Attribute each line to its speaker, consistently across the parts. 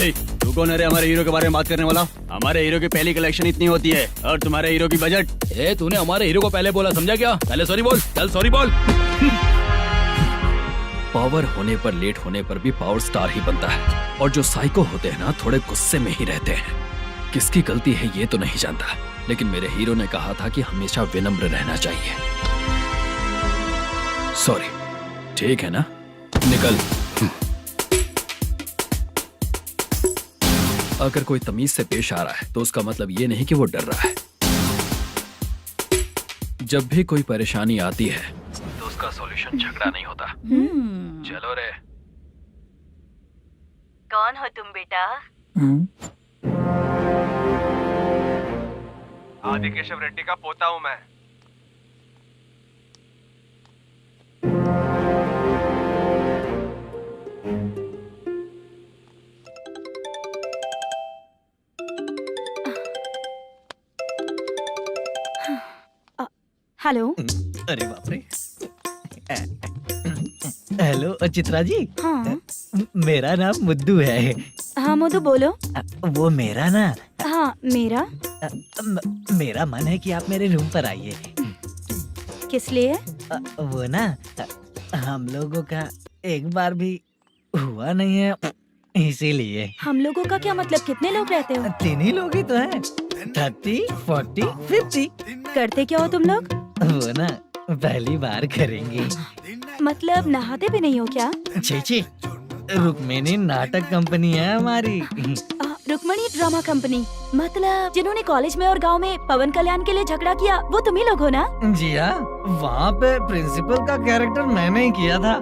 Speaker 1: तू कौन है रे हमारे हीरो के बारे में बात करने वाला? हमारे हीरो की पहली कलेक्शन इतनी होती है और तुम्हारे हीरो की बजट।
Speaker 2: तूने हमारे हीरो को पहले बोला, समझा क्या? पहले सॉरी बोल, चल सॉरी बोल। पावर होने पर, लेट होने पर भी पावर स्टार ही बनता है। और जो साइको होते हैं ना, थोड़े गुस्से में ही रहते हैं। किसकी गलती है ये तो नहीं जानता, लेकिन मेरे हीरो ने कहा था कि हमेशा विनम्र रहना चाहिए। सॉरी, ठीक है ना? निकल। अगर कोई तमीज से पेश आ रहा है तो उसका मतलब ये नहीं कि वो डर रहा है। जब भी कोई परेशानी आती है तो उसका सॉल्यूशन झगड़ा नहीं होता। चलो रे।
Speaker 3: कौन हो तुम बेटा?
Speaker 4: आदि केशव रेड्डी का पोता हूँ मैं।
Speaker 3: हेलो।
Speaker 5: अरे बाप रे। हेलो चित्रा जी।
Speaker 3: हाँ
Speaker 5: मेरा नाम मुद्दू है।
Speaker 3: हाँ मधु बोलो।
Speaker 5: वो मेरा ना,
Speaker 3: हाँ मेरा।
Speaker 5: मेरा मन है कि आप मेरे रूम पर आइए।
Speaker 3: किस लिए?
Speaker 5: वो ना, हम लोगों का एक बार भी हुआ नहीं है, इसीलिए।
Speaker 3: हम लोगों का क्या मतलब? कितने लोग रहते हो?
Speaker 5: 3 ही लोग ही तो हैं। 30, 40, 50।
Speaker 3: करते क्या हो तुम लोग?
Speaker 5: वो ना पहली बार करेंगे।
Speaker 3: मतलब नहाते भी नहीं हो क्या?
Speaker 5: छी, रुक्मिणी नाटक कंपनी है हमारी।
Speaker 3: Rukmani drama company? मतलब जिन्होंने कॉलेज में और गांव में पवन कल्याण के लिए झगड़ा किया, वो तुम ही लोग हो ना?
Speaker 5: जी हाँ, वहाँ पे प्रिंसिपल का कैरेक्टर मैंने ही किया था।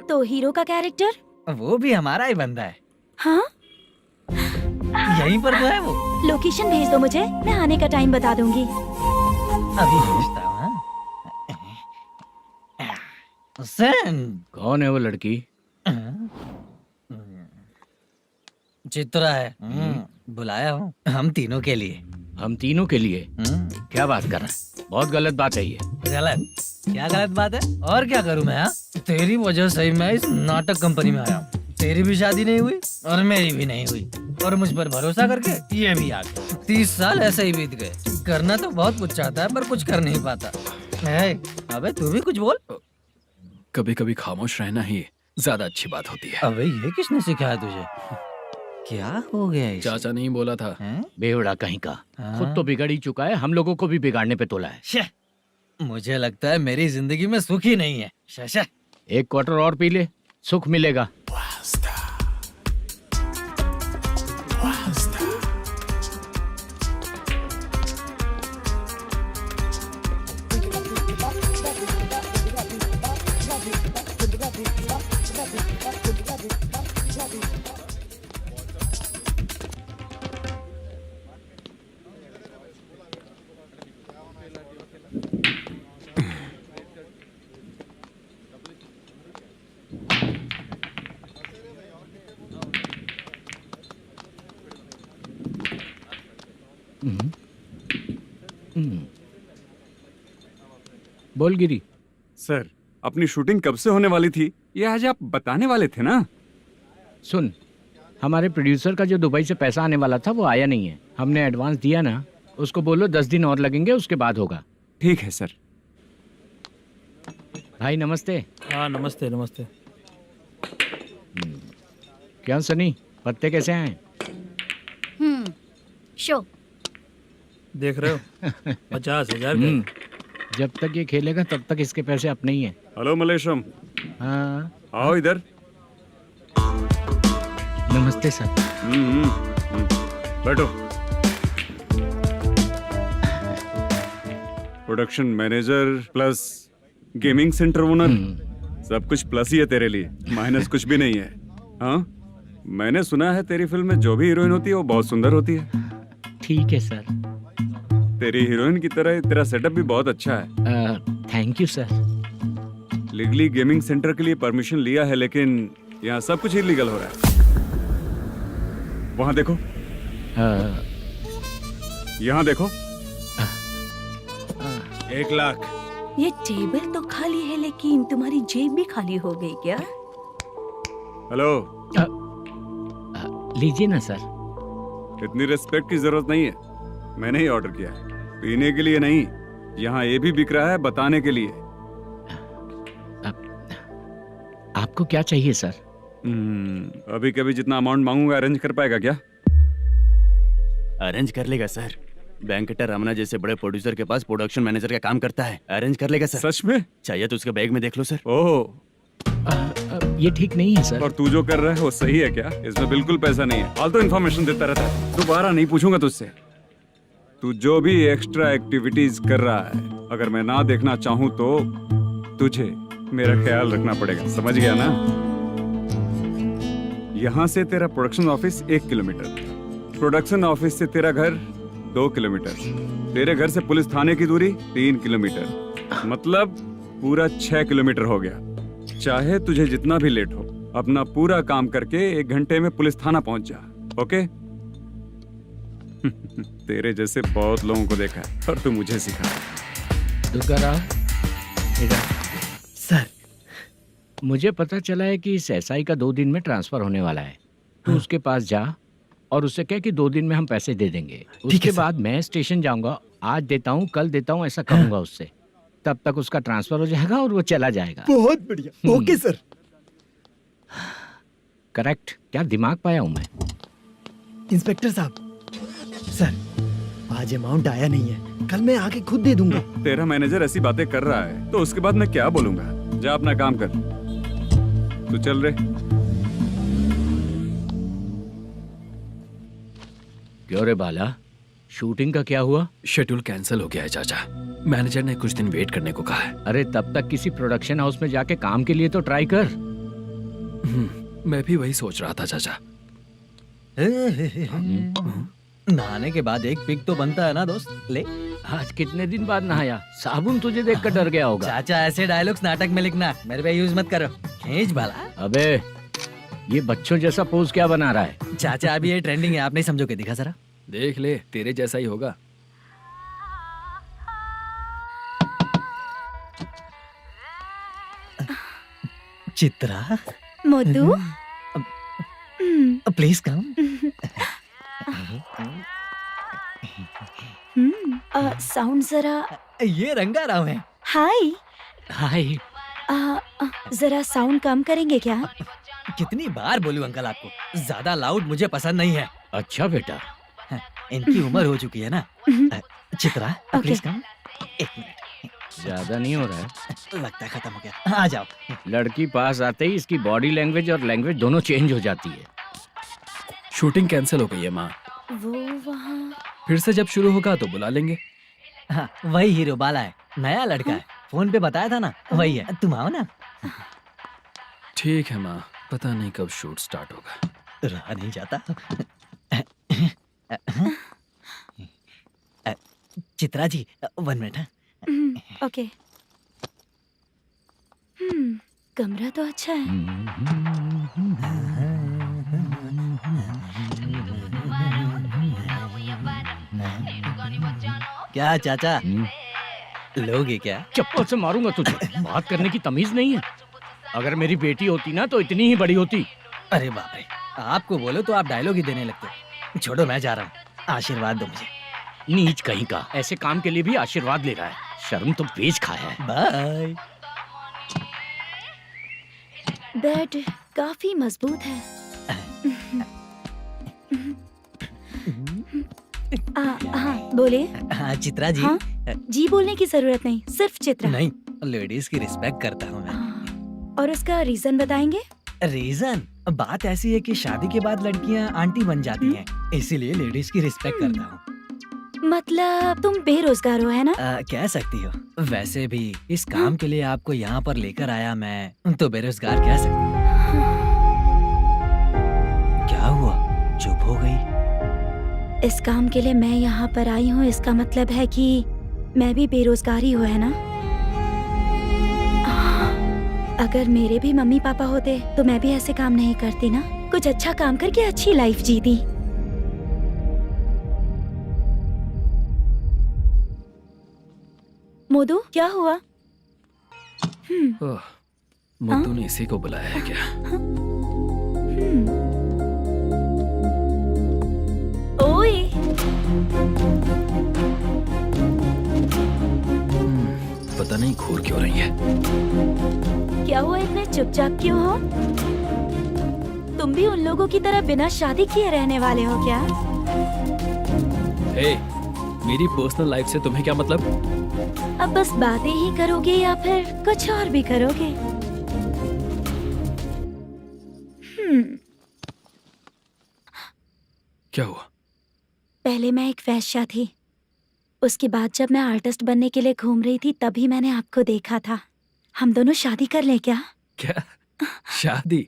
Speaker 3: तो हीरो का कैरेक्टर?
Speaker 5: वो भी हमारा ही बंदा है।
Speaker 3: हाँ,
Speaker 5: यहीं पर तो है वो।
Speaker 3: लोकेशन भेज दो मुझे, मैं आने का टाइम बता दूंगी।
Speaker 5: अभी भेजता हूँ।
Speaker 2: कौन है वो लड़की?
Speaker 5: चित्रा है। बुलाया हूँ हम तीनों के लिए।
Speaker 2: हम तीनों के लिए? क्या बात कर रहा है? बहुत गलत बात है ये।
Speaker 5: गलत? क्या गलत बात है? और क्या करूँ मैं? तेरी वजह से ही मैं इस नाटक कंपनी में आया हूँ। तेरी भी शादी नहीं हुई और मेरी भी नहीं हुई, और मुझ पर भरोसा करके ये भी आ गया। 30 साल ऐसे ही बीत गए। करना तो बहुत कुछ चाहता है पर कुछ कर नहीं पाता। अबे तू भी कुछ बोल।
Speaker 2: कभी कभी खामोश रहना ही ज्यादा अच्छी बात होती है।
Speaker 5: अबे ये किसने सिखाया तुझे? क्या हो गया इसे?
Speaker 2: चाचा नहीं बोला था?
Speaker 6: बेवड़ा कहीं का।
Speaker 5: हाँ?
Speaker 6: खुद तो बिगड़ ही चुका है, हम लोगों को भी बिगाड़ने पे तोला है।
Speaker 5: शे, मुझे लगता है मेरी जिंदगी में सुख ही नहीं है। शे।
Speaker 6: एक क्वार्टर और पी ले, सुख मिलेगा। बोल गिरी।
Speaker 4: सर, अपनी शूटिंग कब से होने वाली थी ये आज आप बताने वाले थे ना?
Speaker 6: सुन, हमारे प्रोड्यूसर का जो दुबई से पैसा आने वाला था वो आया नहीं है। हमने एडवांस दिया ना, उसको बोलो 10 दिन और लगेंगे, उसके बाद होगा।
Speaker 4: ठीक है सर।
Speaker 6: भाई नमस्ते।
Speaker 7: हाँ नमस्ते नमस्ते।
Speaker 6: क्या सनी, पत्ते कैसे हैं?
Speaker 3: शो
Speaker 7: देख रहे हो 50,000 का।
Speaker 6: जब तक ये खेलेगा तब तक इसके पैसे अपने ही हैं।
Speaker 4: हेलो मलेशम।
Speaker 6: हाँ
Speaker 4: आओ इधर।
Speaker 6: नमस्ते सर।
Speaker 4: बैठो। Production manager plus gaming centre owner, सब कुछ प्लस ही है तेरे लिए, माइनस कुछ भी नहीं है। हाँ, मैंने सुना है तेरी फिल्म में जो भी हीरोइन होती है वो बहुत सुंदर होती है।
Speaker 6: ठीक है सर।
Speaker 4: तेरी हीरोइन की तरह तेरा सेटअप भी बहुत अच्छा है।
Speaker 6: Thank you sir.
Speaker 4: Legally gaming centre के लिए परमिशन लिया है, लेकिन यहाँ सब कुछ इलीगल हो रहा है। वहाँ देखो, यहाँ देखो। 1 लाख।
Speaker 3: ये टेबल तो खाली है लेकिन तुम्हारी जेब भी खाली हो गई क्या?
Speaker 4: हेलो,
Speaker 6: लीजिए ना सर।
Speaker 4: इतनी रिस्पेक्ट की जरूरत नहीं है, मैंने ही ऑर्डर किया है, पीने के लिए नहीं। यहाँ ये भी बिक रहा है बताने के लिए।
Speaker 6: आपको क्या चाहिए सर?
Speaker 4: अभी कभी जितना अमाउंट मांगूंगा अरेंज कर पाएगा क्या?
Speaker 1: अरेंज कर लेगा सर। वेंकटर रमना जैसे बड़े प्रोड्यूसर के पास प्रोडक्शन मैनेजर का काम करता है, अरेंज कर लेगा सर।
Speaker 4: सच में?
Speaker 1: चाहिए तो उसके बैग में देख लो सर।
Speaker 4: ओह,
Speaker 6: ये ठीक नहीं है सर।
Speaker 4: और तू जो कर रहा है वो सही है क्या? इसमें बिल्कुल पैसा नहीं है, फालतू इन्फॉर्मेशन देता रहता है। दोबारा नहीं पूछूंगा तुझसे। तू जो भी एक्स्ट्रा एक्टिविटीज कर रहा है, अगर मैं ना देखना चाहूं तो तुझे मेरा ख्याल रखना पड़ेगा, समझ गया ना? यहाँ से तेरा production office 1 kilometre, production office से तेरा घर 2 किलोमीटर, तेरे घर से पुलिस थाने की दूरी 3 किलोमीटर, मतलब पूरा 6 किलोमीटर हो गया। चाहे तुझे जितना भी लेट हो, अपना पूरा काम करके 1 घंटे में पुलिस थाना पहुंच जा, ओके? तेरे जैसे बहुत लोगों को देखा है और तू मुझे सिखा।
Speaker 6: सर, मुझे पता चला है कि इस एसआई का 2 दिन में ट्रांसफर होने वाला है। तो उसके पास जा और उससे कह कि 2 दिन में हम पैसे दे देंगे। उसके बाद मैं स्टेशन जाऊंगा, आज देता हूँ कल देता हूँ ऐसा कहूंगा उससे। तब तक उसका ट्रांसफर हो जाएगा और वो चला जाएगा।
Speaker 8: बहुत बढ़िया, ओके सर।
Speaker 6: करेक्ट, क्या दिमाग पाया हूँ मैं।
Speaker 8: इंस्पेक्टर साहब, सर आज अमाउंट आया नहीं है, कल मैं आके खुद दे दूंगा।
Speaker 4: तेरा मैनेजर ऐसी बातें कर रहा है तो उसके बाद मैं क्या बोलूंगा? जा अपना काम कर, तू चल रे।
Speaker 6: क्यों रे बाला, शूटिंग का क्या हुआ?
Speaker 2: शेड्यूल कैंसिल हो गया है चाचा। मैनेजर ने कुछ दिन वेट करने को कहा है।
Speaker 6: अरे तब तक किसी प्रोडक्शन हाउस में जाके काम के लिए तो ट्राई कर।
Speaker 2: मैं भी वही सोच रहा था चाचा।
Speaker 5: नहाने के बाद एक पिक तो बनता है ना दोस्त। ले
Speaker 6: आज कितने दिन बाद नहाया? साबुन तुझे देखकर डर गया होगा।
Speaker 5: चाचा, ऐसे डायलॉग्स नाटक में लिखना, मेरे पे यूज मत करो। खींच बाला।
Speaker 6: अबे ये बच्चों जैसा पोज क्या बना रहा है?
Speaker 5: चाचा अभी ये ट्रेंडिंग है, आप नहीं समझोगे, दिखा जरा।
Speaker 2: देख ले, तेरे जैसा ही होगा।
Speaker 5: Chitra,
Speaker 3: Modu,
Speaker 5: please come.
Speaker 3: Sound जरा।
Speaker 5: ये रंगा राव है।
Speaker 3: हाय।
Speaker 6: हाय।
Speaker 3: जरा साउंड कम करेंगे क्या?
Speaker 5: कितनी बार बोलूं अंकल आपको, ज्यादा लाउड मुझे पसंद नहीं है।
Speaker 6: अच्छा बेटा,
Speaker 5: इनकी उम्र हो चुकी है ना। Chitra, please come. 1 मिनट,
Speaker 6: ज्यादा नहीं हो रहा है?
Speaker 5: लगता है खत्म हो गया। आ जाओ।
Speaker 6: लड़की पास आते ही इसकी बॉडी लैंग्वेज और लैंग्वेज दोनों चेंज हो जाती है।
Speaker 2: शूटिंग कैंसिल हो गई है माँ।
Speaker 3: वो वहाँ।
Speaker 2: फिर से जब शुरू होगा तो बुला लेंगे।
Speaker 5: हाँ, वही हीरो बाला है, नया लड़का है। फोन पे बताया था ना, वही है। तुम आओ ना।
Speaker 2: ठीक है माँ, पता नहीं कब शूट स्टार्ट होगा।
Speaker 5: रहा नहीं जाता। चित्रा जी, 1 मिनट।
Speaker 3: ओके। कमरा तो अच्छा है।
Speaker 5: क्या चाचा, लोगे क्या?
Speaker 6: चप्पल से मारूंगा तुझे। बात करने की तमीज नहीं है। अगर मेरी बेटी होती ना तो इतनी ही बड़ी होती।
Speaker 5: अरे बाप रे, आपको बोलो तो आप डायलॉग ही देने लगते। छोड़ो, मैं जा रहा हूँ, आशीर्वाद दो मुझे।
Speaker 6: नीच कहीं का, ऐसे काम के लिए भी आशीर्वाद ले रहा है। शर्म तो बेच खाया है।
Speaker 5: बाय।
Speaker 3: बेड काफी मजबूत है। हाँ बोले।
Speaker 5: हाँ चित्रा जी।
Speaker 3: हाँ? जी बोलने की जरूरत नहीं, सिर्फ चित्रा।
Speaker 5: नहीं, लेडीज की रिस्पेक्ट करता हूँ मैं।
Speaker 3: और उसका रीजन बताएंगे?
Speaker 5: रीजन? बात ऐसी है कि शादी के बाद लड़कियाँ आंटी बन जाती हैं, इसीलिए लेडीज की रिस्पेक्ट करता हूँ।
Speaker 3: मतलब तुम बेरोजगार हो, है ना?
Speaker 5: कह सकती हो। वैसे भी इस काम के लिए आपको यहाँ पर लेकर आया मैं, तो बेरोजगार कह सकती हूँ। क्या हुआ, चुप हो गई?
Speaker 3: इस काम के लिए मैं यहाँ पर आई हूँ, इसका मतलब है कि मैं भी बेरोजगार ही हूँ, है ना? अगर मेरे भी मम्मी पापा होते तो मैं भी ऐसे काम नहीं करती ना। कुछ अच्छा काम करके अच्छी लाइफ जीती। मोदू, क्या हुआ?
Speaker 2: मुद्दू ने इसी को बुलाया है क्या?
Speaker 3: क्या हुआ, इतने चुपचाप क्यों हो? तुम भी उन लोगों की तरह बिना शादी किए रहने वाले हो क्या?
Speaker 2: हे, मेरी पर्सनल लाइफ से तुम्हें क्या मतलब?
Speaker 3: अब बस बातें ही करोगे या फिर कुछ और भी करोगे?
Speaker 2: क्या हुआ?
Speaker 3: पहले मैं एक वैश्या थी, उसके बाद जब मैं आर्टिस्ट बनने के लिए घूम रही थी तभी मैंने आपको देखा था। हम दोनों शादी कर ले क्या?
Speaker 2: क्या शादी?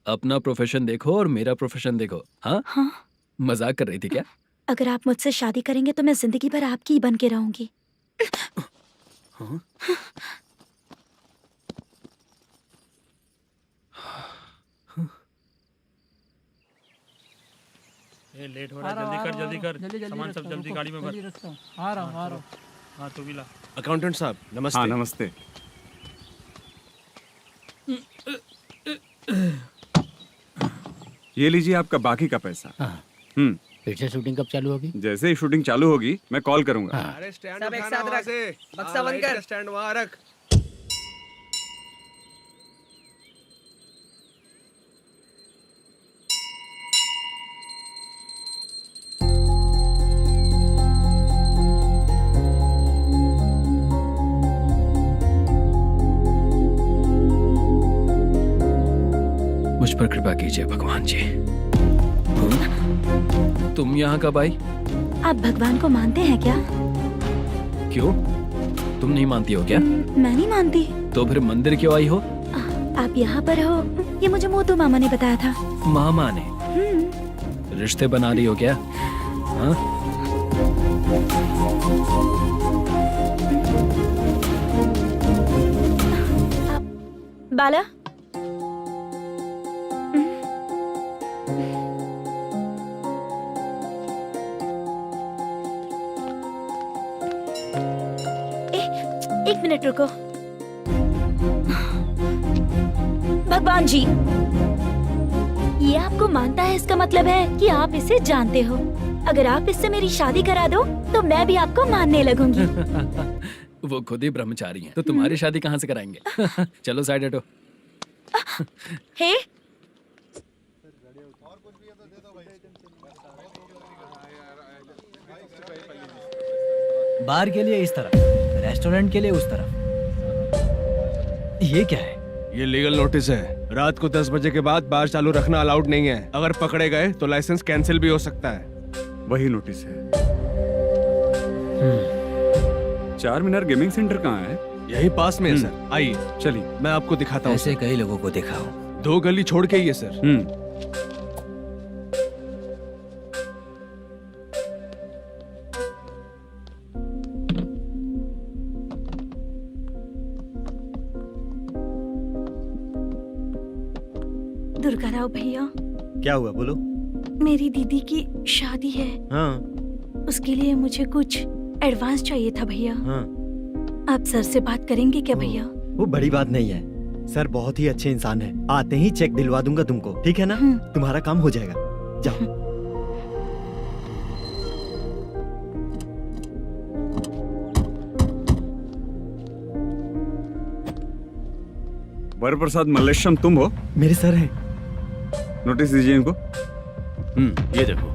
Speaker 2: अपना प्रोफेशन देखो और मेरा प्रोफेशन देखो। हाँ,
Speaker 3: हाँ।
Speaker 2: मजाक कर रही थी क्या?
Speaker 3: अगर आप मुझसे शादी करेंगे तो मैं जिंदगी भर आपकी ही बन के रहूंगी।
Speaker 2: हाँ?
Speaker 7: ये लेट हो रहा है, जल्दी कर सामान सब जल्दी गाड़ी में भर।
Speaker 5: आ रहा हूँ।
Speaker 7: हाँ तू भी ला।
Speaker 9: अकाउंटेंट साहब नमस्ते।
Speaker 4: हाँ नमस्ते। ये लीजिए आपका बाकी का पैसा।
Speaker 6: फिर से शूटिंग कब चालू होगी?
Speaker 4: जैसे ही शूटिंग चालू होगी मैं कॉल करूंगा।
Speaker 9: अरे स्टैंड सब एक साथ रख, बक्सा बंद कर, स्टैंड वहाँ रख।
Speaker 2: मुझ पर कृपा कीजिए भगवान जी। तुम यहाँ कब आई?
Speaker 3: आप भगवान को मानते हैं क्या?
Speaker 2: क्यों? तुम नहीं मानती हो क्या?
Speaker 3: मैं नहीं मानती।
Speaker 2: तो फिर मंदिर क्यों आई हो?
Speaker 3: आप यहाँ पर हो ये मुझे मोटू मामा ने बताया था।
Speaker 2: मामा ने? रिश्ते बना रही हो क्या? हाँ?
Speaker 3: बाला, एक मिनट रुको। भगवान जी, ये आपको मानता है इसका मतलब है कि आप इसे जानते हो। अगर आप इससे मेरी शादी करा दो तो मैं भी आपको मानने लगूंगी।
Speaker 2: वो खुद ही ब्रह्मचारी हैं, तो तुम्हारी शादी कहाँ से कराएंगे? चलो साइड हटो।
Speaker 3: हे,
Speaker 5: बार के लिए इस तरफ, रेस्टोरेंट के लिए उस तरफ। ये क्या है?
Speaker 9: ये लीगल नोटिस है। रात को 10 बजे के बाद बार चालू रखना अलाउड नहीं है। अगर पकड़े गए तो लाइसेंस कैंसिल भी हो सकता है।
Speaker 4: वही नोटिस है। चार मीनार गेमिंग सेंटर कहाँ है?
Speaker 9: यही पास में है सर, आइए
Speaker 4: चलिए।
Speaker 9: मैं आपको दिखाता हूँ।
Speaker 5: ऐसे कई लोगों को देखा हूँ।
Speaker 9: 2 गली छोड़ के ही है सर।
Speaker 3: दुर्गा राव भैया,
Speaker 8: क्या हुआ बोलो।
Speaker 3: मेरी दीदी की शादी है,
Speaker 8: हाँ
Speaker 3: उसके लिए मुझे कुछ एडवांस चाहिए था भैया।
Speaker 8: हाँ।
Speaker 3: आप सर से बात करेंगे क्या भैया?
Speaker 8: वो बड़ी बात नहीं है, सर बहुत ही अच्छे इंसान है। आते ही चेक दिलवा दूंगा तुमको, ठीक है ना? तुम्हारा काम हो जाएगा, जाओ।
Speaker 4: वरप्रसाद मल्लेश्वरम तुम हो?
Speaker 8: मेरे सर हैं।
Speaker 4: नोटिस दीजिए इनको।
Speaker 1: ये देखो।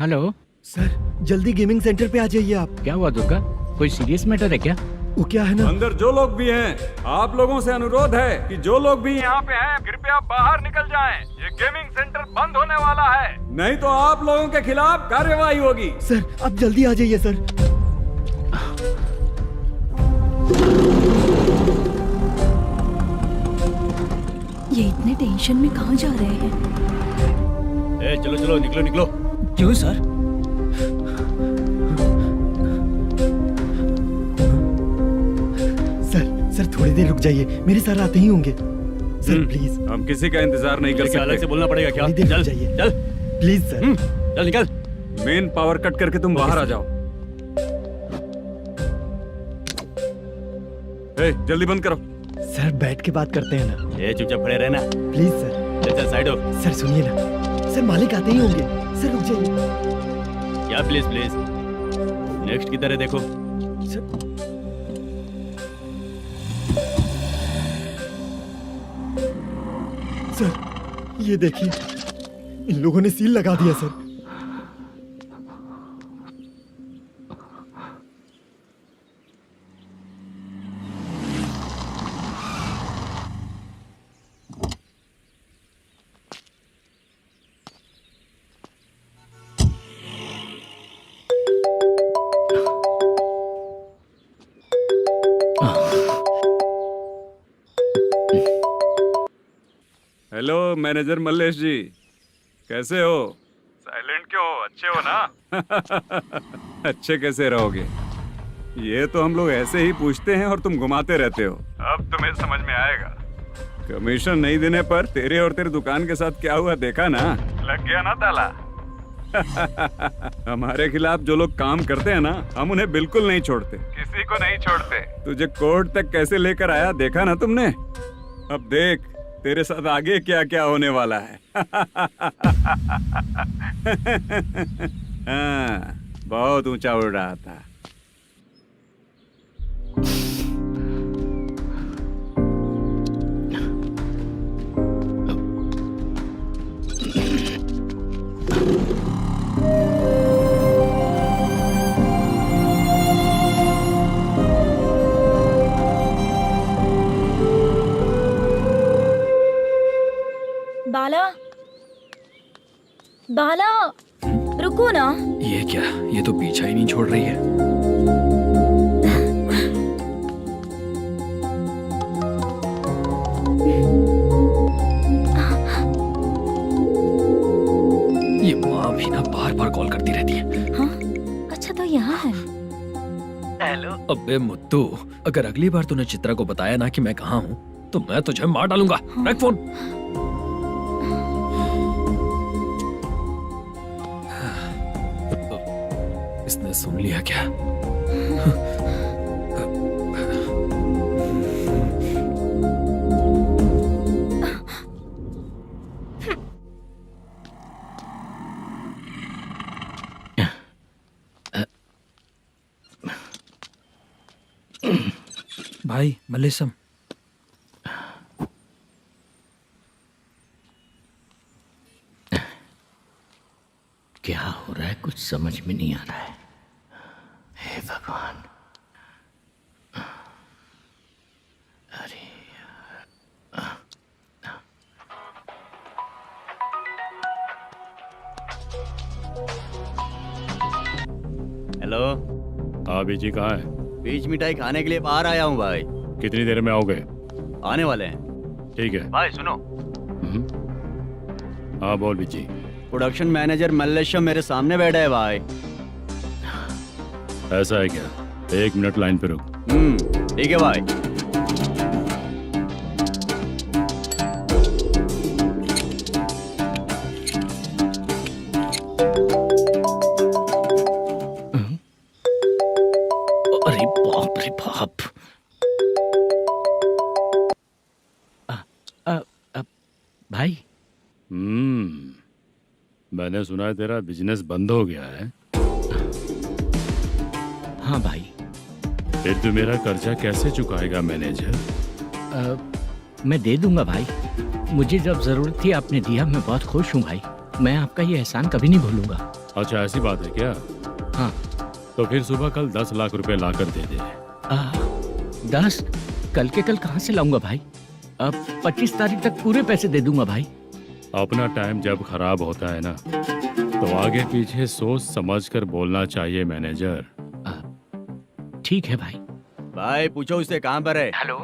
Speaker 6: हेलो
Speaker 8: सर जल्दी गेमिंग सेंटर पे आ जाइए आप।
Speaker 6: क्या हुआ दुर्गा? कोई सीरियस मैटर है क्या?
Speaker 8: वो क्या है ना,
Speaker 4: अंदर जो लोग भी हैं, आप लोगों से अनुरोध है कि जो लोग भी यहाँ पे हैं कृपया बाहर निकल जाएं। ये गेमिंग सेंटर बंद होने वाला है, नहीं तो आप लोगों के खिलाफ कार्यवाही होगी।
Speaker 8: सर आप जल्दी आ जाइए सर।
Speaker 3: ये इतने टेंशन में कहाँ जा रहे हैं?
Speaker 1: चलो चलो निकलो निकलो।
Speaker 5: क्यों सर?
Speaker 8: सर थोड़ी देर रुक जाइए, मेरे सर आते ही होंगे। Sir please.
Speaker 4: हम किसी का इंतजार नहीं कर
Speaker 1: क्या अलग से
Speaker 4: सकते।
Speaker 1: बोलना पड़ेगा क्या?
Speaker 8: थोड़ी देर
Speaker 1: चल
Speaker 8: रुक जाइए।
Speaker 1: चल
Speaker 8: प्लीज सर।
Speaker 1: चल निकल।
Speaker 4: मेन पावर कट करके तुम बाहर आ जाओ। जल्दी बंद करो।
Speaker 8: सर बैठ के बात करते हैं ना।
Speaker 1: ये चुपचाप खड़े रहना।
Speaker 8: Please sir.
Speaker 1: चल चल साइड हो।
Speaker 8: सर सुनिए ना, सर मालिक आते ही होंगे। सर रुक जाइए।
Speaker 1: क्या प्लीज प्लीज। नेक्स्ट की तरह देखो।
Speaker 8: सर सर ये देखिए, इन लोगों ने सील लगा दिया सर।
Speaker 4: हेलो मैनेजर मल्लेश जी, कैसे हो? साइलेंट क्यों हो? अच्छे हो ना? अच्छे कैसे रहोगे? ये तो हम लोग ऐसे ही पूछते हैं और तुम घुमाते रहते हो। अब तुम्हें समझ में आएगा। कमीशन नहीं देने पर तेरे और तेरी दुकान के साथ क्या हुआ देखा ना? लग गया ना ताला। हमारे खिलाफ जो लोग काम करते हैं ना, हम उन्हें बिल्कुल नहीं छोड़ते, किसी को नहीं छोड़ते। तुझे कोर्ट तक कैसे लेकर आया देखा ना तुमने? अब देख तेरे साथ आगे क्या क्या होने वाला है। हाँ, बहुत ऊंचा उड़ रहा था।
Speaker 3: बाला, बाला, रुको ना।
Speaker 2: ये क्या, ये तो पीछा ही नहीं छोड़ रही है। ये माँ भी ना बार बार कॉल करती रहती है।
Speaker 3: हाँ, अच्छा तो यहाँ है।
Speaker 5: हेलो।
Speaker 2: अबे मुत्तू, अगर अगली बार तूने चित्रा को बताया ना कि मैं कहाँ हूँ तो मैं तुझे मार डालूंगा। रख फोन। इसने सुन लिया क्या?
Speaker 5: भाई मल्लेशम,
Speaker 6: क्या हो रहा है कुछ समझ में नहीं आ रहा है। हे भगवान। अरे
Speaker 1: हेलो।
Speaker 7: हाँ बीजी कहाँ है?
Speaker 1: बीच मिठाई खाने के लिए बाहर आया हूँ भाई।
Speaker 7: कितनी देर में आओगे?
Speaker 1: आने वाले हैं।
Speaker 7: ठीक है।
Speaker 1: भाई सुनो,
Speaker 7: हाँ बोल बीजी।
Speaker 1: प्रोडक्शन मैनेजर मल्लेशम मेरे सामने बैठा है भाई।
Speaker 7: ऐसा है क्या? 1 मिनट लाइन पे रुक।
Speaker 1: ठीक है भाई।
Speaker 6: अरे बाप रे बाप। भाई
Speaker 7: मैंने सुना है तेरा बिजनेस बंद हो गया है।
Speaker 6: हाँ भाई।
Speaker 7: फिर तू मेरा कर्जा कैसे चुकाएगा मैनेजर?
Speaker 6: मैं दे दूंगा भाई। मुझे जब जरूरत थी आपने दिया, मैं बहुत खुश हूँ भाई। मैं आपका ये एहसान कभी नहीं भूलूंगा।
Speaker 7: अच्छा ऐसी बात है क्या?
Speaker 6: हाँ।
Speaker 7: तो फिर सुबह कल 10 लाख रुपए लाकर दे दे।
Speaker 6: 10? कल के कल कहाँ से लाऊंगा भाई? अब 25 तारीख तक पूरे पैसे दे दूंगा भाई।
Speaker 7: अपना टाइम जब खराब होता है ना, तो आगे पीछे सोच समझ कर बोलना चाहिए मैनेजर।
Speaker 6: ठीक है भाई।
Speaker 1: भाई पूछो उससे कहाँ पर है।
Speaker 6: Hello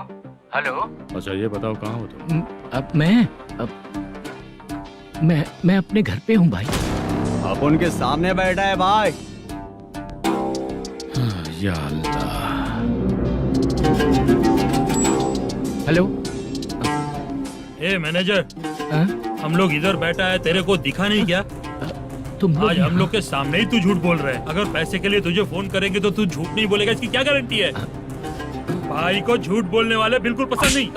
Speaker 6: hello.
Speaker 7: अच्छा ये बताओ कहाँ हो तुम?
Speaker 6: अब मैं अपने घर पे हूँ भाई।
Speaker 1: अब उनके सामने बैठा है भाई।
Speaker 7: या अल्लाह।
Speaker 6: हेलो।
Speaker 7: ए मैनेजर,
Speaker 6: हाँ?
Speaker 7: हम लोग इधर बैठा है, तेरे को दिखा नहीं क्या?
Speaker 6: तुम
Speaker 7: आज हम लोग के सामने ही तू झूठ बोल रहा है। अगर पैसे के लिए तुझे फोन करेंगे तो तू झूठ नहीं बोलेगा, इसकी क्या गारंटी है? भाई को झूठ बोलने वाले बिल्कुल पसंद नहीं।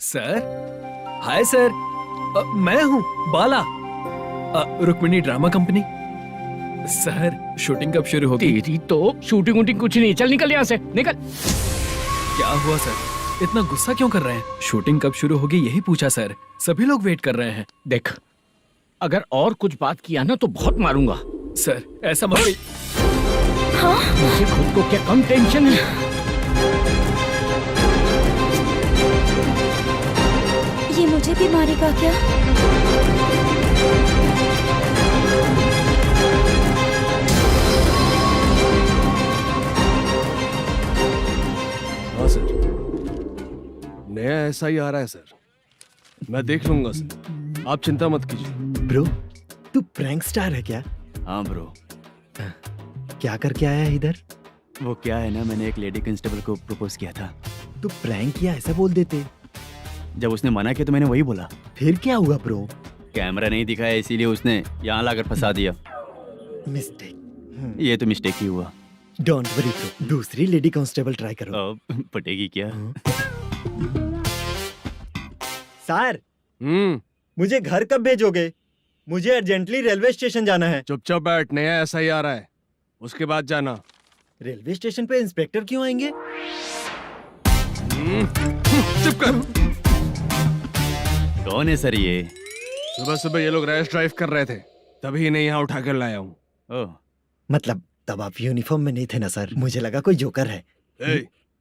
Speaker 2: सर, हाय सर, मैं हूँ Bala, Rukmini drama company. Sir, shooting कब शुरू होगी?
Speaker 6: तेरी तो शूटिंग वूटिंग कुछ नहीं, चल निकल यहाँ से, निकल।
Speaker 2: क्या हुआ सर, इतना गुस्सा क्यों कर रहे हैं? शूटिंग कब शुरू होगी यही पूछा सर, सभी लोग वेट कर रहे हैं।
Speaker 6: देख, अगर और कुछ बात किया ना तो बहुत मारूंगा।
Speaker 2: सर, ऐसा मत
Speaker 6: मुझे खुद को क्या कम टेंशन है।
Speaker 3: ये मुझे भी मारेगा क्या?
Speaker 9: हाँ सर, नया ऐसा ही आ रहा है सर, मैं देख लूंगा सर, आप चिंता मत कीजिए।
Speaker 8: ब्रो, तू प्रैंक स्टार है क्या?
Speaker 1: हाँ ब्रो,
Speaker 8: क्या करके आया है इधर?
Speaker 1: वो क्या है ना, मैंने एक लेडी कांस्टेबल को प्रपोज किया था।
Speaker 8: तू प्रैंक किया ऐसा बोल देते।
Speaker 1: जब उसने मना किया तो मैंने वही बोला।
Speaker 8: फिर क्या हुआ ब्रो?
Speaker 1: कैमरा नहीं दिखाया इसीलिए उसने यहाँ लाकर फंसा दिया।
Speaker 8: मिस्टेक।
Speaker 1: ये तो मिस्टेक ही हुआ।
Speaker 8: डोंट वरी ब्रो, दूसरी लेडी कांस्टेबल ट्राई करो।
Speaker 1: अब पटेगी क्या?
Speaker 8: सर, मुझे घर कब भेजोगे? मुझे अर्जेंटली रेलवे स्टेशन जाना है।
Speaker 9: चुपचाप बैठ, नया ऐसा ही आ रहा है, उसके बाद जाना।
Speaker 8: रेलवे स्टेशन पे इंस्पेक्टर क्यों आएंगे?
Speaker 9: चुप कर।
Speaker 1: कौन है सर ये?
Speaker 9: सुबह सुबह ये लोग रैश ड्राइव कर रहे थे, तभी इन्हें यहाँ उठा कर लाया हूँ।
Speaker 1: ओह,
Speaker 8: मतलब तब आप यूनिफॉर्म में नहीं थे ना सर, मुझे लगा कोई जोकर है।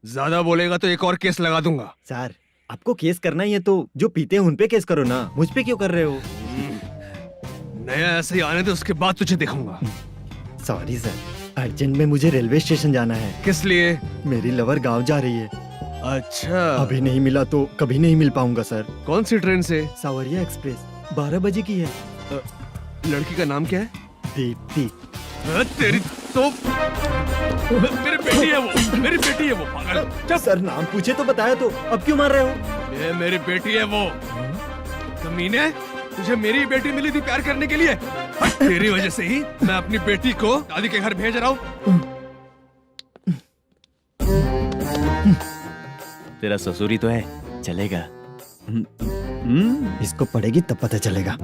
Speaker 9: ज्यादा बोलेगा तो एक और केस लगा दूंगा।
Speaker 8: सर, आपको केस करना ही है तो जो पीते हैं उन पे केस करो ना, मुझ पे क्यों कर रहे हो?
Speaker 9: नया ऐसे ही आने दे, उसके बाद तुझे दिखाऊंगा।
Speaker 8: सॉरी सर, अर्जेंट में मुझे रेलवे स्टेशन जाना है।
Speaker 9: किस लिए?
Speaker 8: मेरी लवर गांव जा रही है।
Speaker 9: अच्छा,
Speaker 8: अभी नहीं मिला तो कभी नहीं मिल पाऊंगा सर।
Speaker 9: कौन सी ट्रेन से?
Speaker 8: सावरिया एक्सप्रेस, 12 बजे की है।
Speaker 9: लड़की का नाम क्या है?
Speaker 8: दीप्ति।
Speaker 9: तेरी तो मेरी बेटी है वो, मेरी बेटी है वो, पागल।
Speaker 8: सर, नाम पूछे तो बताया तो अब क्यों मार रहे हो?
Speaker 9: ये मेरी बेटी है वो। कमीने, तुझे मेरी बेटी मिली थी प्यार करने के लिए, तेरी वजह से ही मैं अपनी बेटी को दादी के घर भेज रहा हूँ।
Speaker 1: तेरा ससुरी तो है, चलेगा।
Speaker 8: इसको पड़ेगी तब पता चलेगा।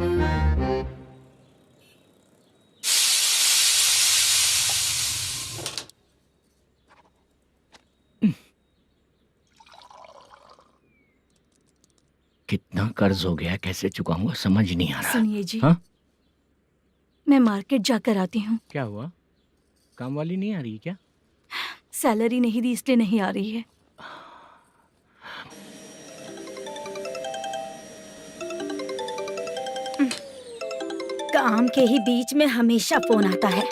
Speaker 6: कितना कर्ज हो गया, कैसे चुकाऊंगा समझ नहीं आ रहा।
Speaker 3: सुनिए जी,
Speaker 6: हाँ?
Speaker 3: मैं मार्केट जाकर आती हूँ।
Speaker 6: क्या हुआ, काम वाली नहीं आ रही क्या?
Speaker 3: सैलरी नहीं दी इसलिए नहीं आ रही है। काम के ही बीच में हमेशा फोन आता है।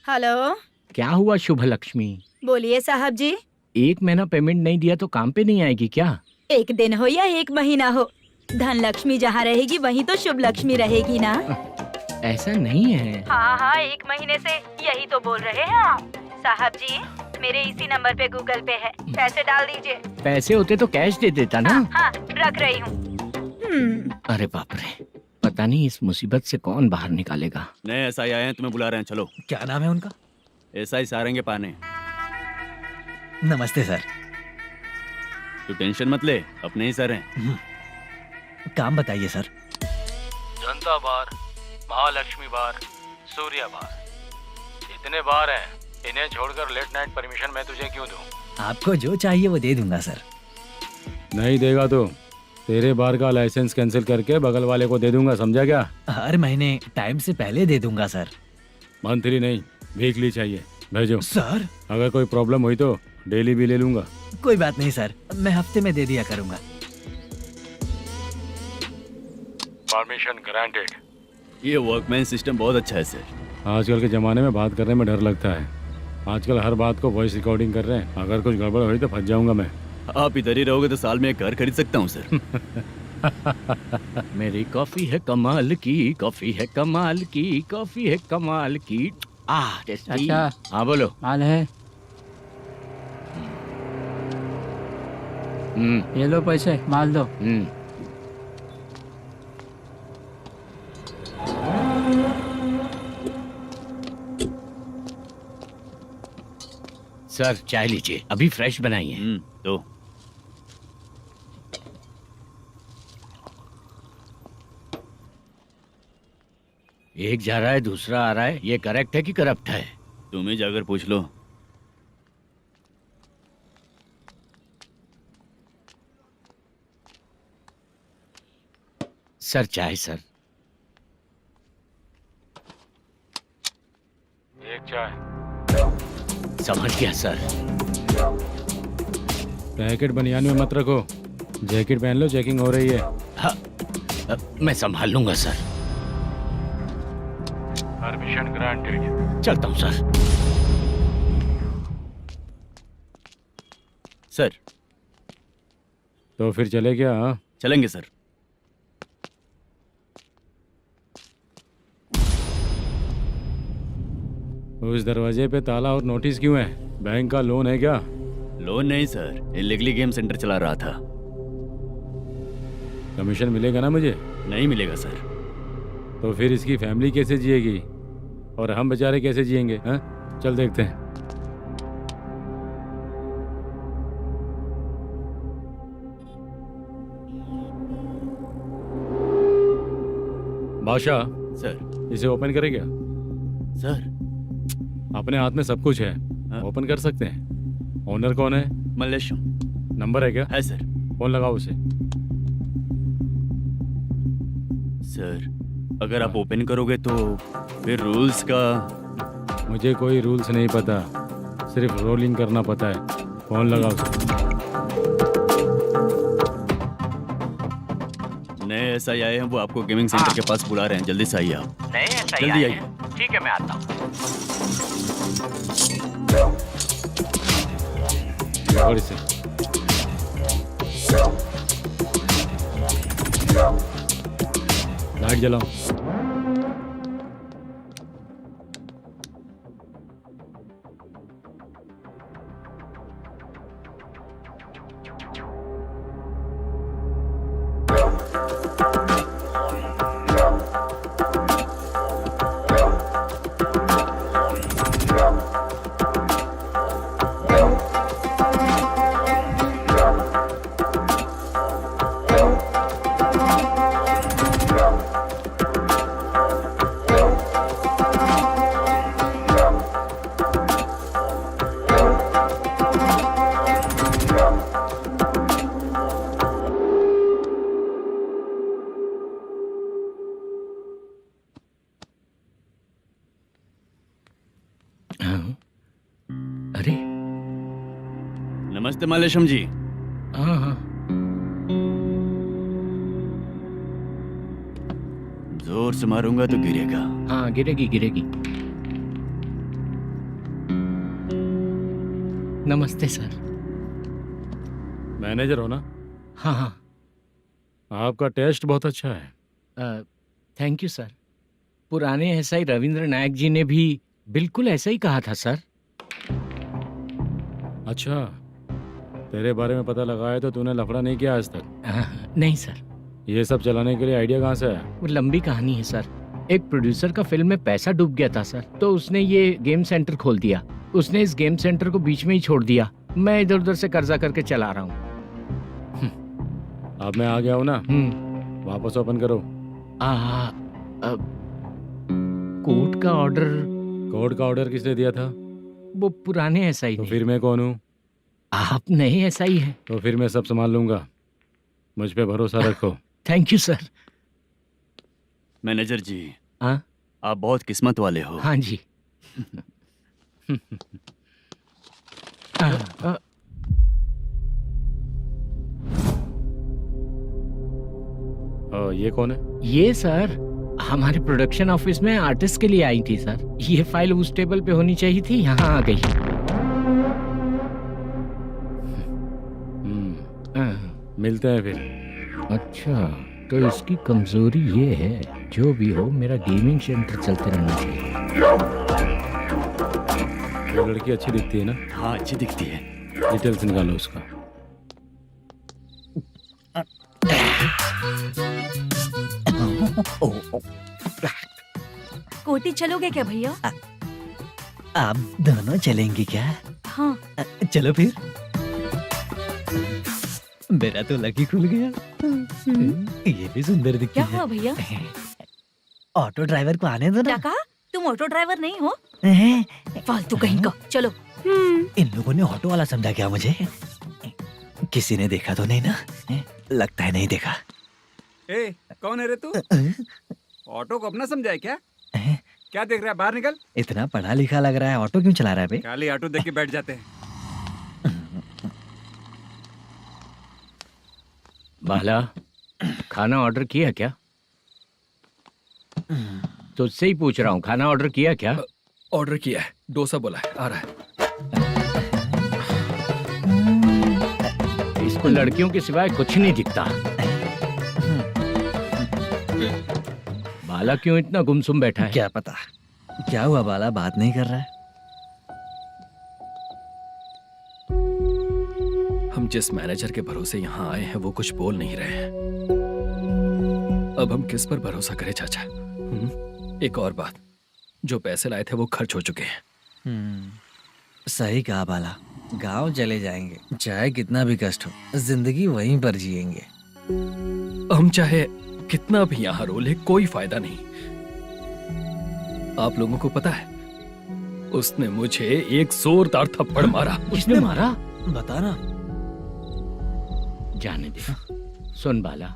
Speaker 3: हेलो,
Speaker 6: क्या हुआ शुभ लक्ष्मी?
Speaker 3: बोलिए साहब जी।
Speaker 6: 1 महीना पेमेंट नहीं दिया तो काम पे नहीं आएगी क्या?
Speaker 3: 1 दिन हो या 1 महीना हो, धन लक्ष्मी जहाँ रहेगी वहीं तो शुभ लक्ष्मी रहेगी ना।
Speaker 6: ऐसा नहीं है।
Speaker 3: हाँ हाँ, 1 महीने से यही तो बोल रहे हैं आप। साहब जी, मेरे इसी नंबर पे गूगल पे है, पैसे डाल दीजिए।
Speaker 6: पैसे होते तो कैश दे देता ना।
Speaker 3: हाँ, रख रही हूँ।
Speaker 6: अरे बाप रे, पता नहीं इस मुसीबत से कौन बाहर निकालेगा।
Speaker 1: नए एसआई आए हैं, तुम्हें बुला रहे हैं, चलो।
Speaker 5: क्या नाम है उनका?
Speaker 1: एसआई सारंगे पाने।
Speaker 5: नमस्ते सर।
Speaker 1: तू टेंशन मत ले, अपने ही सर हैं।
Speaker 5: काम बताइए सर।
Speaker 7: जनता बार, महालक्ष्मी बार, सूर्या बार, इतने बार हैं, इन्हें छोड़कर लेट नाइट परमिशन मैं तुझे क्यों दूं?
Speaker 5: आपको जो चाहिए वो दे दूंगा सर।
Speaker 7: नहीं देगा तो तेरे बार का लाइसेंस कैंसिल करके बगल वाले को दे दूंगा, समझा क्या?
Speaker 5: हर महीने टाइम से पहले दे दूंगा सर।
Speaker 7: मंथली नहीं, वीकली चाहिए, भेजो।
Speaker 5: सर,
Speaker 7: अगर कोई प्रॉब्लम हुई तो डेली भी ले लूंगा।
Speaker 5: कोई बात नहीं सर, मैं हफ्ते में दे दिया करूंगा।
Speaker 7: Permission granted.
Speaker 1: ये वर्कमैन सिस्टम बहुत अच्छा है सर।
Speaker 7: आजकल के ज़माने में बात करने में डर लगता है। आजकल हर बात को वॉइस रिकॉर्डिंग कर रहे हैं, अगर कुछ गड़बड़ हुई तो फंस जाऊंगा मैं।
Speaker 1: आप इधर ही रहोगे तो साल में 1 घर खरीद सकता हूँ सर।
Speaker 6: मेरी कॉफी है कमाल की, कॉफी है कमाल की, कॉफी है कमाल की। टेस्टी। अच्छा, हाँ बोलो।
Speaker 10: माल है।
Speaker 6: ये लो पैसे, माल दो। सर चाय लीजिए, अभी फ्रेश बनाई है।
Speaker 1: तो
Speaker 6: एक जा रहा है, दूसरा आ रहा है। ये करेक्ट है कि करप्ट है?
Speaker 1: तुम ही जाकर पूछ लो।
Speaker 6: सर चाय सर।
Speaker 7: एक चाय।
Speaker 6: समझ गया सर।
Speaker 10: पैकेट बनियान में मत रखो, जैकेट पहन लो, चेकिंग हो रही है।
Speaker 6: हाँ, मैं संभाल लूंगा सर।
Speaker 7: Permission granted.
Speaker 6: चलता हूँ सर।
Speaker 1: सर
Speaker 10: तो फिर चले क्या? हाँ?
Speaker 1: चलेंगे सर।
Speaker 10: उस दरवाजे पे ताला और नोटिस क्यों है? बैंक का लोन है क्या?
Speaker 1: लोन नहीं सर, इलीगली गेम सेंटर चला रहा था।
Speaker 10: कमीशन मिलेगा ना मुझे?
Speaker 1: नहीं मिलेगा सर।
Speaker 10: तो फिर इसकी फैमिली कैसे जिएगी और हम बेचारे कैसे जिएंगे? हाँ, चल देखते हैं। बादशाह,
Speaker 1: सर।
Speaker 10: इसे ओपन करे क्या?
Speaker 1: सर
Speaker 10: अपने हाथ में सब कुछ है,
Speaker 1: हाँ?
Speaker 10: ओपन कर सकते हैं। ओनर कौन है?
Speaker 1: मल्लेशम।
Speaker 10: नंबर है क्या?
Speaker 1: है सर।
Speaker 10: फोन लगाओ उसे।
Speaker 1: सर अगर आप ओपन करोगे तो फिर रूल्स का।
Speaker 10: मुझे कोई रूल्स नहीं पता, सिर्फ रोलिंग करना पता है। फोन लगाओ उसे।
Speaker 1: नए SI आए हैं, वो आपको गेमिंग सेंटर के पास बुला रहे हैं। जल्दी से आइए आप।
Speaker 6: नए ऐसा ही
Speaker 1: जल्दी
Speaker 6: आए
Speaker 1: आइए।
Speaker 6: हैं। ठीक है, मैं आता हूँ।
Speaker 10: और इसे लाइट जलाओ।
Speaker 6: अरे
Speaker 1: नमस्ते मल्लेशम जी।
Speaker 6: हाँ हाँ,
Speaker 1: जोर से मारूंगा तो गिरेगा।
Speaker 6: हाँ गिरेगी गिरेगी। नमस्ते सर।
Speaker 10: मैनेजर हो ना?
Speaker 6: हाँ हाँ।
Speaker 10: आपका टेस्ट बहुत अच्छा है।
Speaker 6: Thank you sir. पुराने SI रविंद्र नायक जी ने भी बिल्कुल ऐसा ही कहा था सर।
Speaker 10: अच्छा, तेरे बारे में पता लगा है तो तूने लफड़ा नहीं किया आज तक?
Speaker 6: नहीं सर।
Speaker 10: ये सब चलाने के लिए आइडिया कहाँ से आया?
Speaker 6: वो लंबी कहानी है सर। एक प्रोड्यूसर का फिल्म में पैसा डूब गया था सर, तो उसने ये गेम सेंटर खोल दिया। उसने इस गेम सेंटर को बीच में ही छोड़ दिया। मैं इधर उधर से कर्जा करके चला रहा हूँ।
Speaker 10: अब मैं आ गया हूँ ना, वापस ओपन करो।
Speaker 6: कोर्ट का ऑर्डर।
Speaker 10: कोर्ट का ऑर्डर किसने दिया था?
Speaker 6: वो पुराने SI
Speaker 10: तो
Speaker 6: ने।
Speaker 10: फिर मैं कौन हूँ?
Speaker 6: आप नए SI हैं।
Speaker 10: तो फिर मैं सब संभाल लूंगा, मुझ पे भरोसा रखो।
Speaker 6: Thank you sir.
Speaker 1: मैनेजर जी,
Speaker 6: हाँ
Speaker 1: आप बहुत किस्मत वाले हो।
Speaker 6: हाँ जी।
Speaker 10: ये कौन है?
Speaker 6: ये सर हमारे प्रोडक्शन ऑफिस में आर्टिस्ट के लिए आई थी सर। ये फाइल उस टेबल पे होनी चाहिए थी, यहाँ आ गई।
Speaker 10: मिलते हैं फिर।
Speaker 6: अच्छा, तो इसकी कमजोरी ये है, जो भी हो मेरा गेमिंग सेंटर चलते रहना चाहिए।
Speaker 10: वो लड़की अच्छी दिखती है ना?
Speaker 1: हाँ अच्छी दिखती है।
Speaker 10: डिटेल्स निकालो उसका।
Speaker 3: कोटी चलोगे क्या भैया?
Speaker 5: आप दोनों चलेंगे क्या?
Speaker 3: हाँ।
Speaker 5: चलो फिर। मेरा तो लकी खुल गया। ये भी सुंदर दिखती
Speaker 3: क्या
Speaker 5: है।
Speaker 3: हुआ भैया?
Speaker 5: ऑटो ड्राइवर को आने दो
Speaker 3: क्या
Speaker 5: ना।
Speaker 3: कहा? तुम ऑटो ड्राइवर नहीं हो?
Speaker 5: हैं?
Speaker 3: फालतू कहीं का। चलो।
Speaker 5: इन लोगों ने ऑटो वाला समझा क्या मुझे? किसी ने देखा तो नहीं ना? लगता है नहीं देखा।
Speaker 4: ए, कौन है रे तू? ऑटो को अपना समझा है क्या? क्या देख रहा है? बाहर निकल।
Speaker 5: इतना पढ़ा लिखा लग रहा है, ऑटो क्यों चला रहा है बे?
Speaker 4: खाली ऑटो देख के बैठ जाते हैं।
Speaker 6: बाला, खाना ऑर्डर किया क्या? तुझसे ही पूछ रहा हूँ, खाना ऑर्डर किया क्या?
Speaker 2: ऑर्डर किया है, डोसा बोला है, आ रहा है।
Speaker 6: इसको लड़कियों के सिवाय कुछ नहीं दिखता। बाला क्यों इतना गुमसुम बैठा है?
Speaker 5: क्या पता क्या हुआ, बाला बात नहीं कर रहा है।
Speaker 2: हम जिस मैनेजर के भरोसे यहाँ आए हैं वो कुछ बोल नहीं रहे हैं। अब हम किस पर भरोसा करें चाचा? एक और बात, जो पैसे लाए थे वो खर्च हो चुके हैं।
Speaker 5: सही कहा बाला, गांव चले जाएंगे, चाहे कितना भी कष्ट हो, जिंदगी वहीं पर जिएंगे।
Speaker 2: हम चाहे कितना भी यहाँ रो ले, कोई फायदा नहीं। आप लोगों को पता है, उसने मुझे एक जोरदार थप्पड़ मारा।
Speaker 6: उसने मारा?
Speaker 5: बता ना।
Speaker 6: जाने दे। सुन बाला,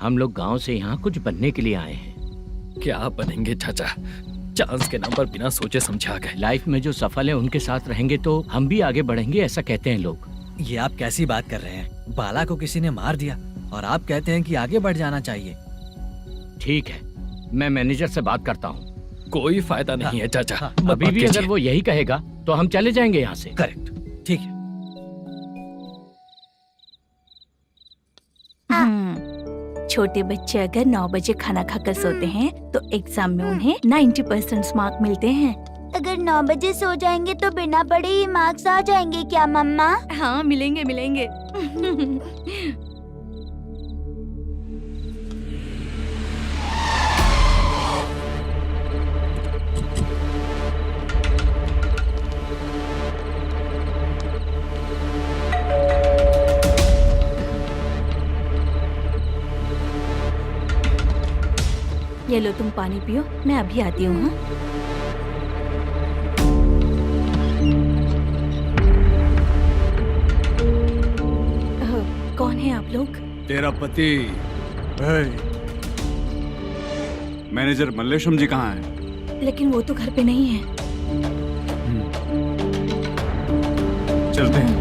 Speaker 6: हम लोग गांव से यहाँ कुछ बनने के लिए आए हैं।
Speaker 2: क्या बनेंगे चाचा? चांस के नाम पर बिना सोचे समझे आ गए।
Speaker 6: लाइफ में जो सफल है उनके साथ रहेंगे तो हम भी आगे बढ़ेंगे, ऐसा कहते हैं लोग।
Speaker 5: ये आप कैसी बात कर रहे हैं? बाला को किसी ने मार दिया और आप कहते हैं कि आगे बढ़ जाना चाहिए।
Speaker 6: ठीक है, मैं मैनेजर से बात करता हूँ।
Speaker 2: कोई फायदा नहीं है चाचा।
Speaker 6: अभी भी अगर वो यही कहेगा तो हम चले जाएंगे यहाँ से।
Speaker 5: करेक्ट, ठीक है।
Speaker 3: छोटे बच्चे अगर 9 बजे खाना खाकर सोते हैं तो एग्जाम में उन्हें 90% मार्क मिलते हैं।
Speaker 11: अगर 9 बजे सो जाएंगे तो बिना पढ़े ही मार्क्स आ जाएंगे क्या मम्मा?
Speaker 3: हाँ, मिलेंगे मिलेंगे। ये लो, तुम पानी पियो, मैं अभी आती हूँ। हाँ? कौन है आप लोग?
Speaker 4: तेरा पति। मैनेजर मल्लेशम जी कहाँ हैं?
Speaker 3: लेकिन वो तो घर पे नहीं है।
Speaker 4: चलते हैं।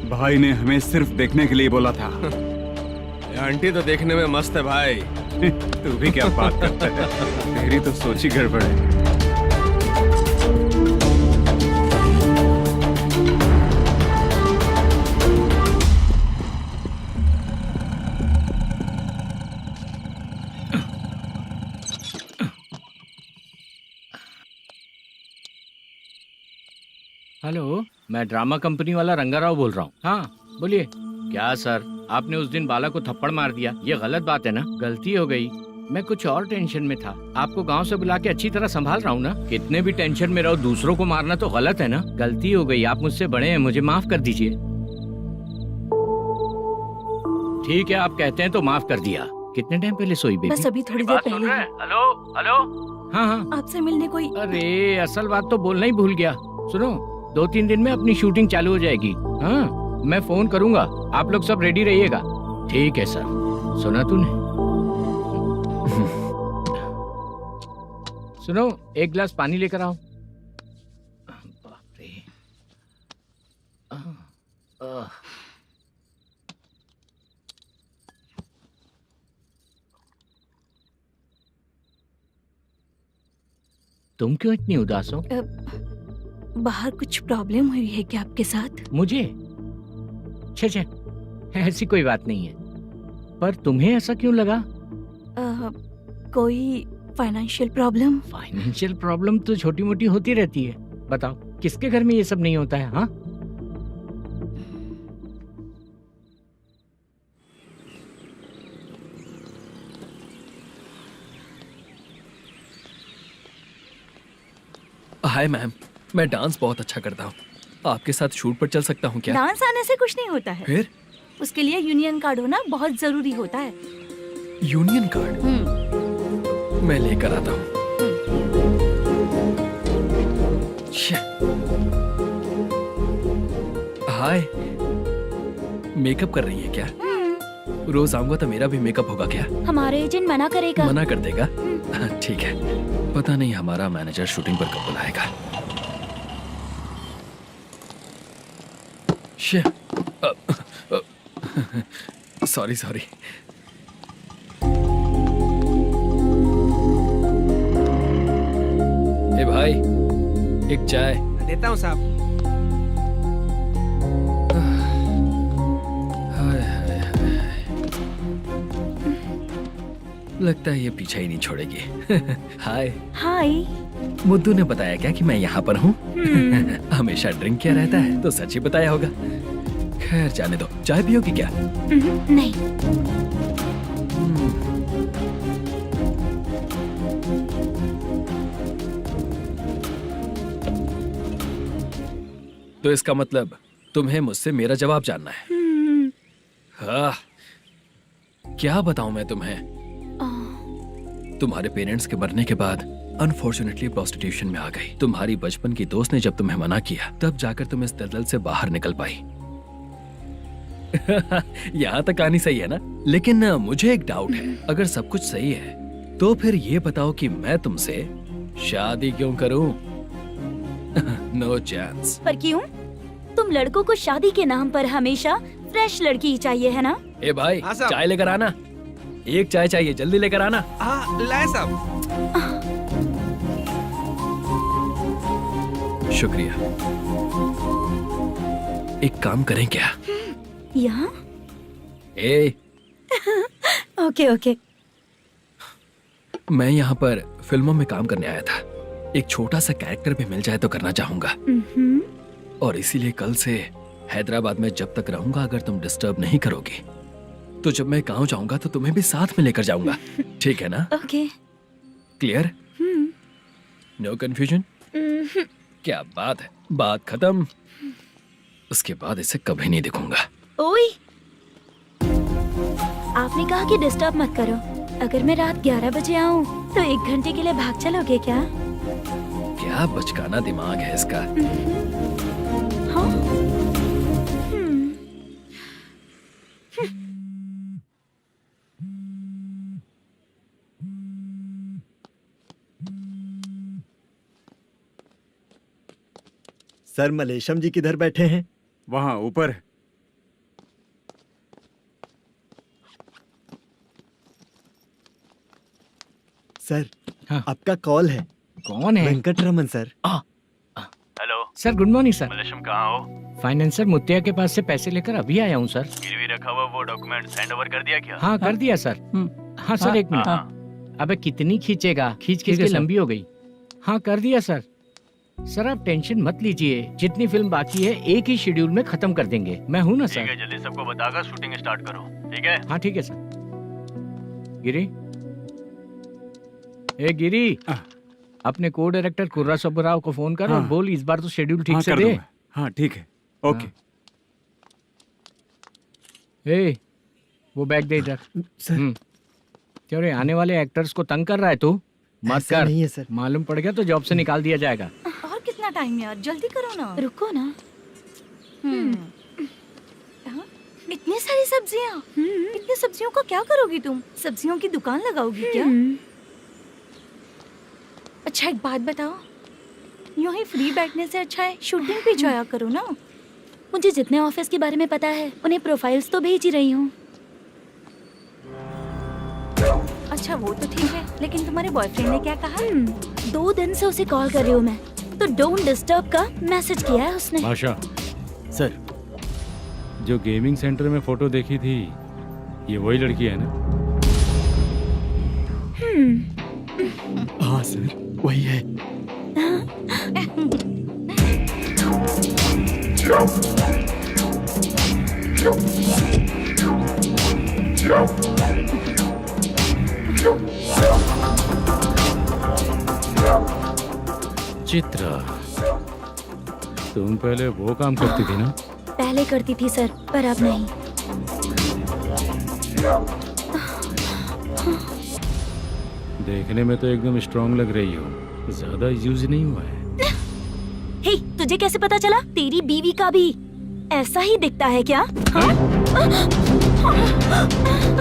Speaker 4: भाई ने हमें सिर्फ देखने के लिए बोला था।
Speaker 9: आंटी तो देखने में मस्त है भाई।
Speaker 4: तू भी क्या बात करता है? तेरी तो सोच ही गड़बड़ है।
Speaker 6: हेलो, मैं ड्रामा कंपनी वाला रंगाराव बोल रहा हूँ। हाँ बोलिए। क्या सर, आपने उस दिन बाला को थप्पड़ मार दिया, ये गलत बात है ना? गलती हो गई, मैं कुछ और टेंशन में था। आपको गांव से बुला के अच्छी तरह संभाल रहा हूँ ना। कितने भी टेंशन में रहो, दूसरों को मारना तो गलत है ना। गलती हो गई, आप मुझसे बड़े हैं, मुझे माफ कर दीजिए। ठीक है, आप कहते हैं तो माफ कर दिया। कितने टाइम पहले सोई बेबी?
Speaker 3: बस अभी थोड़ी देर पहले।
Speaker 6: Hello hello. हाँ हाँ,
Speaker 3: आपसे मिलने कोई।
Speaker 6: अरे असल बात तो बोलना ही भूल गया। सुनो, 2-3 दिन में अपनी शूटिंग चालू हो जाएगी। हाँ, मैं फोन करूंगा, आप लोग सब रेडी रहिएगा। ठीक है सर। सुना तूने? सुनो, एक गिलास पानी लेकर आओ। बाप रे। तुम क्यों इतनी उदास हो?
Speaker 3: बाहर कुछ प्रॉब्लम हुई है क्या आपके साथ?
Speaker 6: मुझे? छे, ऐसी कोई बात नहीं है। पर तुम्हें ऐसा क्यों लगा?
Speaker 3: कोई फाइनेंशियल प्रॉब्लम?
Speaker 6: फाइनेंशियल प्रॉब्लम तो छोटी मोटी होती रहती है। बताओ, किसके घर में ये सब नहीं होता है? हाँ,
Speaker 2: हाय मैम, मैं डांस बहुत अच्छा करता हूँ। आपके साथ शूट पर चल सकता हूँ क्या?
Speaker 3: डांस आने से कुछ नहीं होता है,
Speaker 2: फिर
Speaker 3: उसके लिए यूनियन कार्ड होना बहुत जरूरी होता है।
Speaker 2: यूनियन कार्ड मैं लेकर आता हूँ। हाय, मेकअप कर रही है क्या? रोज आऊंगा तो मेरा भी मेकअप होगा क्या?
Speaker 3: हमारे एजेंट मना करेगा।
Speaker 2: मना कर देगा? ठीक है, पता नहीं हमारा मैनेजर शूटिंग पर कब बुलाएगा। Sorry sorry. ए भाई, एक चाय।
Speaker 9: देता हूँ साहब।
Speaker 2: लगता है ये पीछा ही नहीं छोड़ेगी। हाय।
Speaker 3: हाय।
Speaker 2: मुद्दू ने बताया क्या कि मैं यहाँ पर हूँ? हमेशा ड्रिंक किया रहता है तो सच ही बताया होगा। खैर जाने दो, चाय पियोगी क्या?
Speaker 3: नहीं।
Speaker 2: तो इसका मतलब तुम्हें मुझसे मेरा जवाब जानना है? हाँ, क्या बताऊं मैं तुम्हें? तुम्हारे पेरेंट्स के मरने के बाद अनफॉर्चुनेटली प्रोस्टिट्यूशन में आ गई। तुम्हारी बचपन की दोस्त ने जब तुम्हें मना किया, तब जाकर तुम इस दलदल से बाहर निकल पाई। यहाँ तक कहानी सही है ना? लेकिन मुझे एक डाउट है। अगर सब कुछ सही है तो फिर ये बताओ कि मैं तुमसे शादी क्यों करूं? No chance.
Speaker 3: पर क्यों? तुम लड़कों को शादी के नाम पर हमेशा फ्रेश लड़की ही चाहिए, है ना?
Speaker 2: ए भाई,
Speaker 9: हाँ साहब।
Speaker 2: चाय लेकर आना। एक चाय चाहिए, जल्दी लेकर आना।
Speaker 9: हाँ लाए साहब।
Speaker 2: शुक्रिया। एक काम करें क्या?
Speaker 3: यहाँ?
Speaker 2: ए,
Speaker 3: ओके ओके।
Speaker 2: मैं यहाँ पर फिल्मों में काम करने आया था। एक छोटा सा कैरेक्टर भी मिल जाए तो करना चाहूंगा। और इसीलिए कल से हैदराबाद में जब तक रहूंगा, अगर तुम डिस्टर्ब नहीं करोगी तो जब मैं गांव जाऊंगा तो तुम्हें भी साथ में लेकर जाऊंगा। ठीक है ना?
Speaker 3: ओके।
Speaker 2: क्लियर? No confusion? क्या बात है, बात खत्म। उसके बाद इसे कभी नहीं दिखूंगा।
Speaker 3: ओए, आपने कहा कि डिस्टर्ब मत करो। अगर मैं रात 11 बजे आऊँ तो 1 घंटे के लिए भाग चलोगे क्या?
Speaker 2: क्या बचकाना दिमाग है इसका।
Speaker 3: हाँ?
Speaker 8: सर, मलेशम जी किधर बैठे हैं?
Speaker 4: वहाँ ऊपर।
Speaker 8: सर,
Speaker 6: हाँ।
Speaker 8: आपका कॉल है।
Speaker 6: कौन है?
Speaker 8: Venkataraman sir.
Speaker 7: Hello
Speaker 6: sir, good morning sir.
Speaker 7: Malesham, कहाँ हो?
Speaker 6: फाइनेंसर मुत्तिया के पास से पैसे लेकर अभी आया हूँ सर।
Speaker 7: गिरवी रखा हुआ वो डॉक्यूमेंट हैंड ओवर कर दिया क्या?
Speaker 6: हाँ, कर दिया सर। हाँ सर, 1 मिनट। अबे कितनी खींचेगा? खींच खींच के लंबी हो गई। हाँ, कर दिया सर। सर आप टेंशन मत लीजिए, जितनी फिल्म बाकी है एक ही शेड्यूल में खत्म कर देंगे। मैं हूँ ना
Speaker 7: ठीक
Speaker 6: सर।
Speaker 7: है, जल्दी सबको बताकर शूटिंग स्टार्ट करो। ठीक है?
Speaker 6: हाँ ठीक है सर। गिरी, ए गिरी, अपने को डायरेक्टर कुर्रा सुब्बराव को फोन कर और बोल इस बार तो शेड्यूल ठीक से
Speaker 4: कर
Speaker 6: दे।
Speaker 4: दूंगा। हाँ ठीक है, ओके।
Speaker 6: ए, वो बैग दे इधर।
Speaker 8: सर,
Speaker 6: क्यों रे, आने वाले एक्टर्स को तंग कर रहा है तू? मत
Speaker 8: ऐसा
Speaker 6: कर।
Speaker 8: नहीं है सर।
Speaker 6: मालूम पड़ गया तो जॉब से निकाल दिया जाएगा।
Speaker 3: और कितना टाइम यार, जल्दी करो ना। रुको ना। हाँ? इतनी सारी सब्जियाँ। इतनी सब्जियों का क्या करोगी तुम? सब्जियों की दुकान लगाओगी क्या? अच्छा एक बात बताओ, यूं ही फ्री बैठने से अच्छा है शूटिंग पे जाया करो ना। मुझे जितने ऑफिस के बारे में पता है उन्हें प्रोफाइल्स तो भेज ही रही हूँ। अच्छा वो तो ठीक है, लेकिन तुम्हारे बॉयफ्रेंड ने क्या कहा? 2 दिन से उसे कॉल कर रही हूँ मैं, तो डोंट डिस्टर्ब का मैसेज किया है उसने।
Speaker 10: भाषा,
Speaker 8: सर,
Speaker 10: जो गेमिंग सेंटर में फोटो देखी थी, ये वही लड़की है ना?
Speaker 8: हाँ सर, वही है।
Speaker 10: चित्रा, तुम पहले वो काम करती थी ना?
Speaker 3: पहले करती थी सर, पर अब नहीं।
Speaker 10: देखने में तो एकदम स्ट्रांग लग रही हो, ज्यादा यूज नहीं हुआ है।
Speaker 3: हे, तुझे कैसे पता चला? तेरी बीवी का भी ऐसा ही दिखता है क्या? हाँ?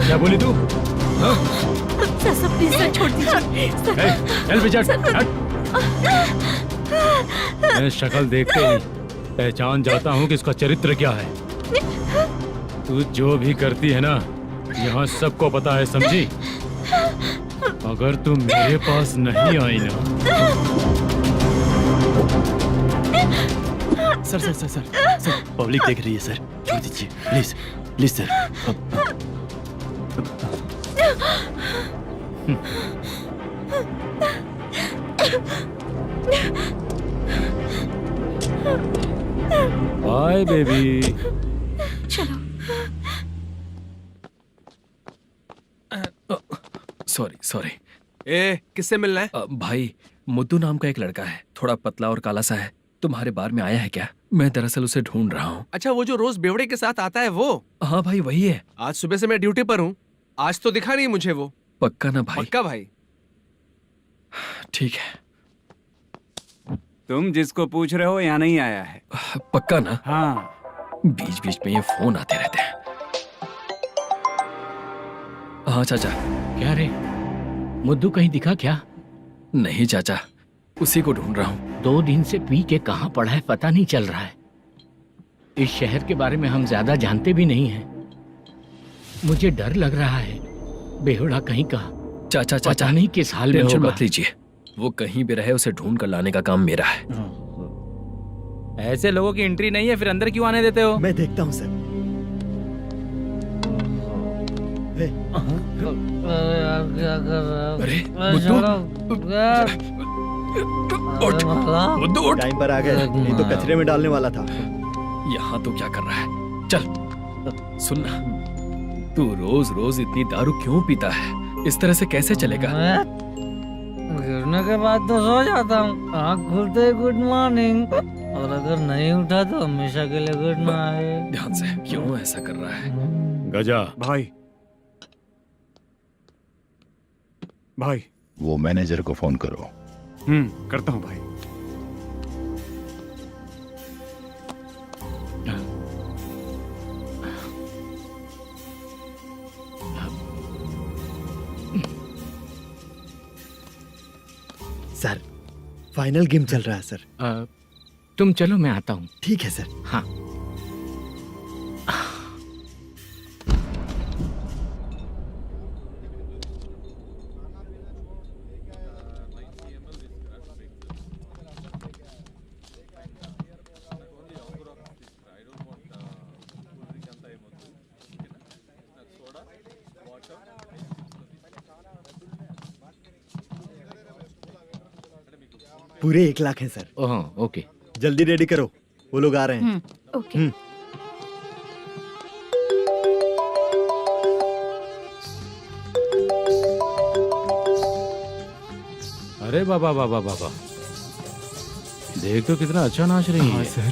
Speaker 10: क्या बोली तू?
Speaker 3: सर प्लीज सर, छोड़ दीजिए सर।
Speaker 10: चल बेटा, मैं शक्ल देखते ही पहचान जाता हूँ कि इसका चरित्र क्या है। तू जो भी करती है ना, यहाँ सबको पता है, समझी? अगर तू मेरे पास नहीं आई ना।
Speaker 1: सर, पब्लिक देख रही है सर, छोड़ दीजिए please please sir.
Speaker 10: Bye baby.
Speaker 3: चलो।
Speaker 2: Sorry sorry.
Speaker 9: ए, किससे मिलना है?
Speaker 2: भाई, मुद्दू नाम का एक लड़का है, थोड़ा पतला और काला सा है। तुम्हारे बार में आया है क्या? मैं दरअसल उसे ढूंढ रहा हूँ।
Speaker 9: अच्छा, वो जो रोज बेवड़े के साथ आता है वो?
Speaker 2: हाँ भाई, वही है।
Speaker 9: आज सुबह से मैं ड्यूटी पर हूँ, आज तो दिखा नहीं मुझे वो।
Speaker 2: पक्का ना भाई?
Speaker 9: पक्का भाई।
Speaker 2: ठीक है।
Speaker 4: तुम जिसको पूछ रहे हो यहाँ नहीं आया है?
Speaker 2: पक्का ना?
Speaker 4: हाँ।
Speaker 2: बीच बीच में ये फोन आते रहते हैं। हाँ चाचा।
Speaker 6: क्या रे, मुद्दू कहीं दिखा क्या?
Speaker 2: नहीं चाचा, उसी को ढूंढ रहा हूँ।
Speaker 6: 2 दिन से पी के कहाँ पड़ा है पता नहीं चल रहा है। इस शहर के बारे में हम ज्यादा जानते भी नहीं हैं। मुझे डर लग रहा है, बेहुड़ा कहीं का।
Speaker 2: चाचा
Speaker 6: पता नहीं किस हाल में
Speaker 2: टेंशन
Speaker 6: होगा।
Speaker 2: मत लीजिए, वो कहीं भी रहे उसे ढूंढ कर लाने का काम मेरा है।
Speaker 10: ऐसे लोगों की एंट्री नहीं है, फिर अंदर क्यों आने देते हो?
Speaker 8: मैं देखता हूँ सर।
Speaker 2: अरे मुद्दू उठ।
Speaker 8: टाइम पर आ गए, नहीं तो कचरे में डालने वाला था।
Speaker 2: यहाँ तो क्या कर रहा है? चल सुनना, तू रोज रोज इतनी दारू क्यों पीता है? इस तरह से कैसे चलेगा?
Speaker 5: गिरने के बाद तो सो जाता हूँ, आँख खुलते ही गुड मॉर्निंग, और अगर नहीं उठा तो हमेशा के लिए गुड नाइट।
Speaker 2: ध्यान से, क्यों ऐसा कर रहा है?
Speaker 10: गजा
Speaker 4: भाई, भाई
Speaker 12: वो मैनेजर को फोन करो।
Speaker 4: करता हूँ भाई।
Speaker 8: सर, फाइनल गेम चल रहा है सर।
Speaker 6: तुम चलो, मैं आता हूँ।
Speaker 8: ठीक है सर।
Speaker 6: हाँ।
Speaker 8: पूरे 1 लाख हैं सर।
Speaker 6: ओह, ओके।
Speaker 8: जल्दी रेडी करो, वो लोग आ रहे हैं।
Speaker 3: ओके।
Speaker 10: अरे बाबा बाबा बाबा, देख तो कितना अच्छा नाच रही है।
Speaker 8: सर।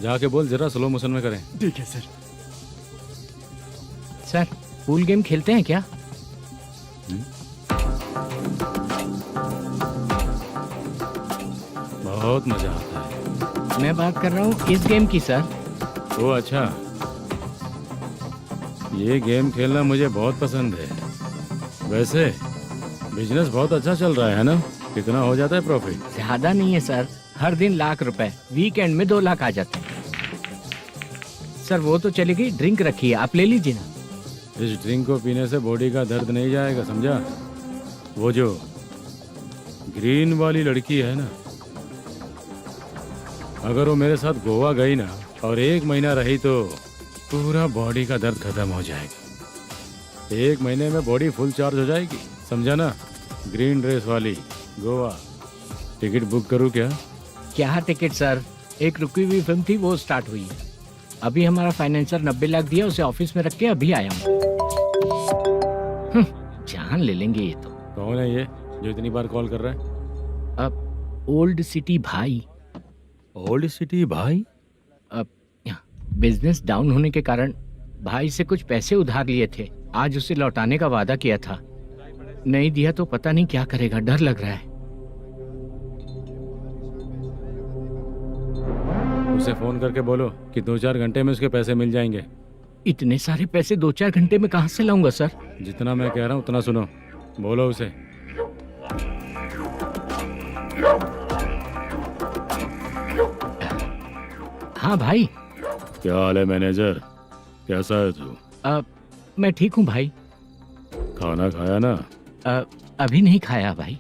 Speaker 10: जाके बोल जरा स्लो मोशन में करें।
Speaker 8: ठीक है सर।
Speaker 6: सर, पूल गेम खेलते हैं क्या?
Speaker 10: बहुत मजा आता है।
Speaker 6: मैं बात कर रहा हूँ इस गेम की सर।
Speaker 10: ओ अच्छा, ये गेम खेलना मुझे बहुत पसंद है। वैसे बिजनेस बहुत अच्छा चल रहा है ना? कितना हो जाता है प्रॉफिट?
Speaker 6: ज्यादा नहीं है सर, हर दिन लाख रुपए, वीकेंड में 2 लाख आ जाते हैं। सर वो तो चलेगी, ड्रिंक रखी है, आप ले लीजिए ना।
Speaker 10: इस ड्रिंक को पीने से बॉडी का दर्द नहीं जाएगा, समझा? वो जो ग्रीन वाली लड़की है ना, अगर वो मेरे साथ गोवा गई ना और 1 महीना रही तो पूरा बॉडी का दर्द खत्म हो जाएगा। 1 महीने में बॉडी फुल चार्ज हो जाएगी, समझा ना? ग्रीन ड्रेस वाली गोवा। टिकट बुक करूँ क्या?
Speaker 6: क्या टिकट सर, एक रुकी हुई फिल्म थी, वो स्टार्ट हुई है। अभी हमारा फाइनेंसर 90 लाख दिया, उसे ऑफिस में रख के अभी आया हूँ। जान ले लेंगे ये तो।
Speaker 10: कौन है ये जो इतनी बार कॉल कर रहा है?
Speaker 6: अब ओल्ड सिटी भाई,
Speaker 10: ओल्ड सिटी भाई?
Speaker 6: अब बिजनेस डाउन होने के कारण भाई से कुछ पैसे उधार लिए थे। आज उसे लौटाने का वादा किया था, नहीं दिया तो पता नहीं क्या करेगा, डर लग रहा है।
Speaker 10: उसे फोन करके बोलो कि 2-4 घंटे में उसके पैसे मिल जाएंगे।
Speaker 6: इतने सारे पैसे 2-4 घंटे में कहाँ से लाऊंगा सर?
Speaker 10: जितना मैं कह रहा हूँ उतना सुनो, बोलो उसे।
Speaker 6: हाँ भाई।
Speaker 10: क्या हाल है मैनेजर, कैसा है तू?
Speaker 6: मैं ठीक हूँ भाई।
Speaker 10: खाना खाया ना?
Speaker 6: अभी नहीं खाया भाई।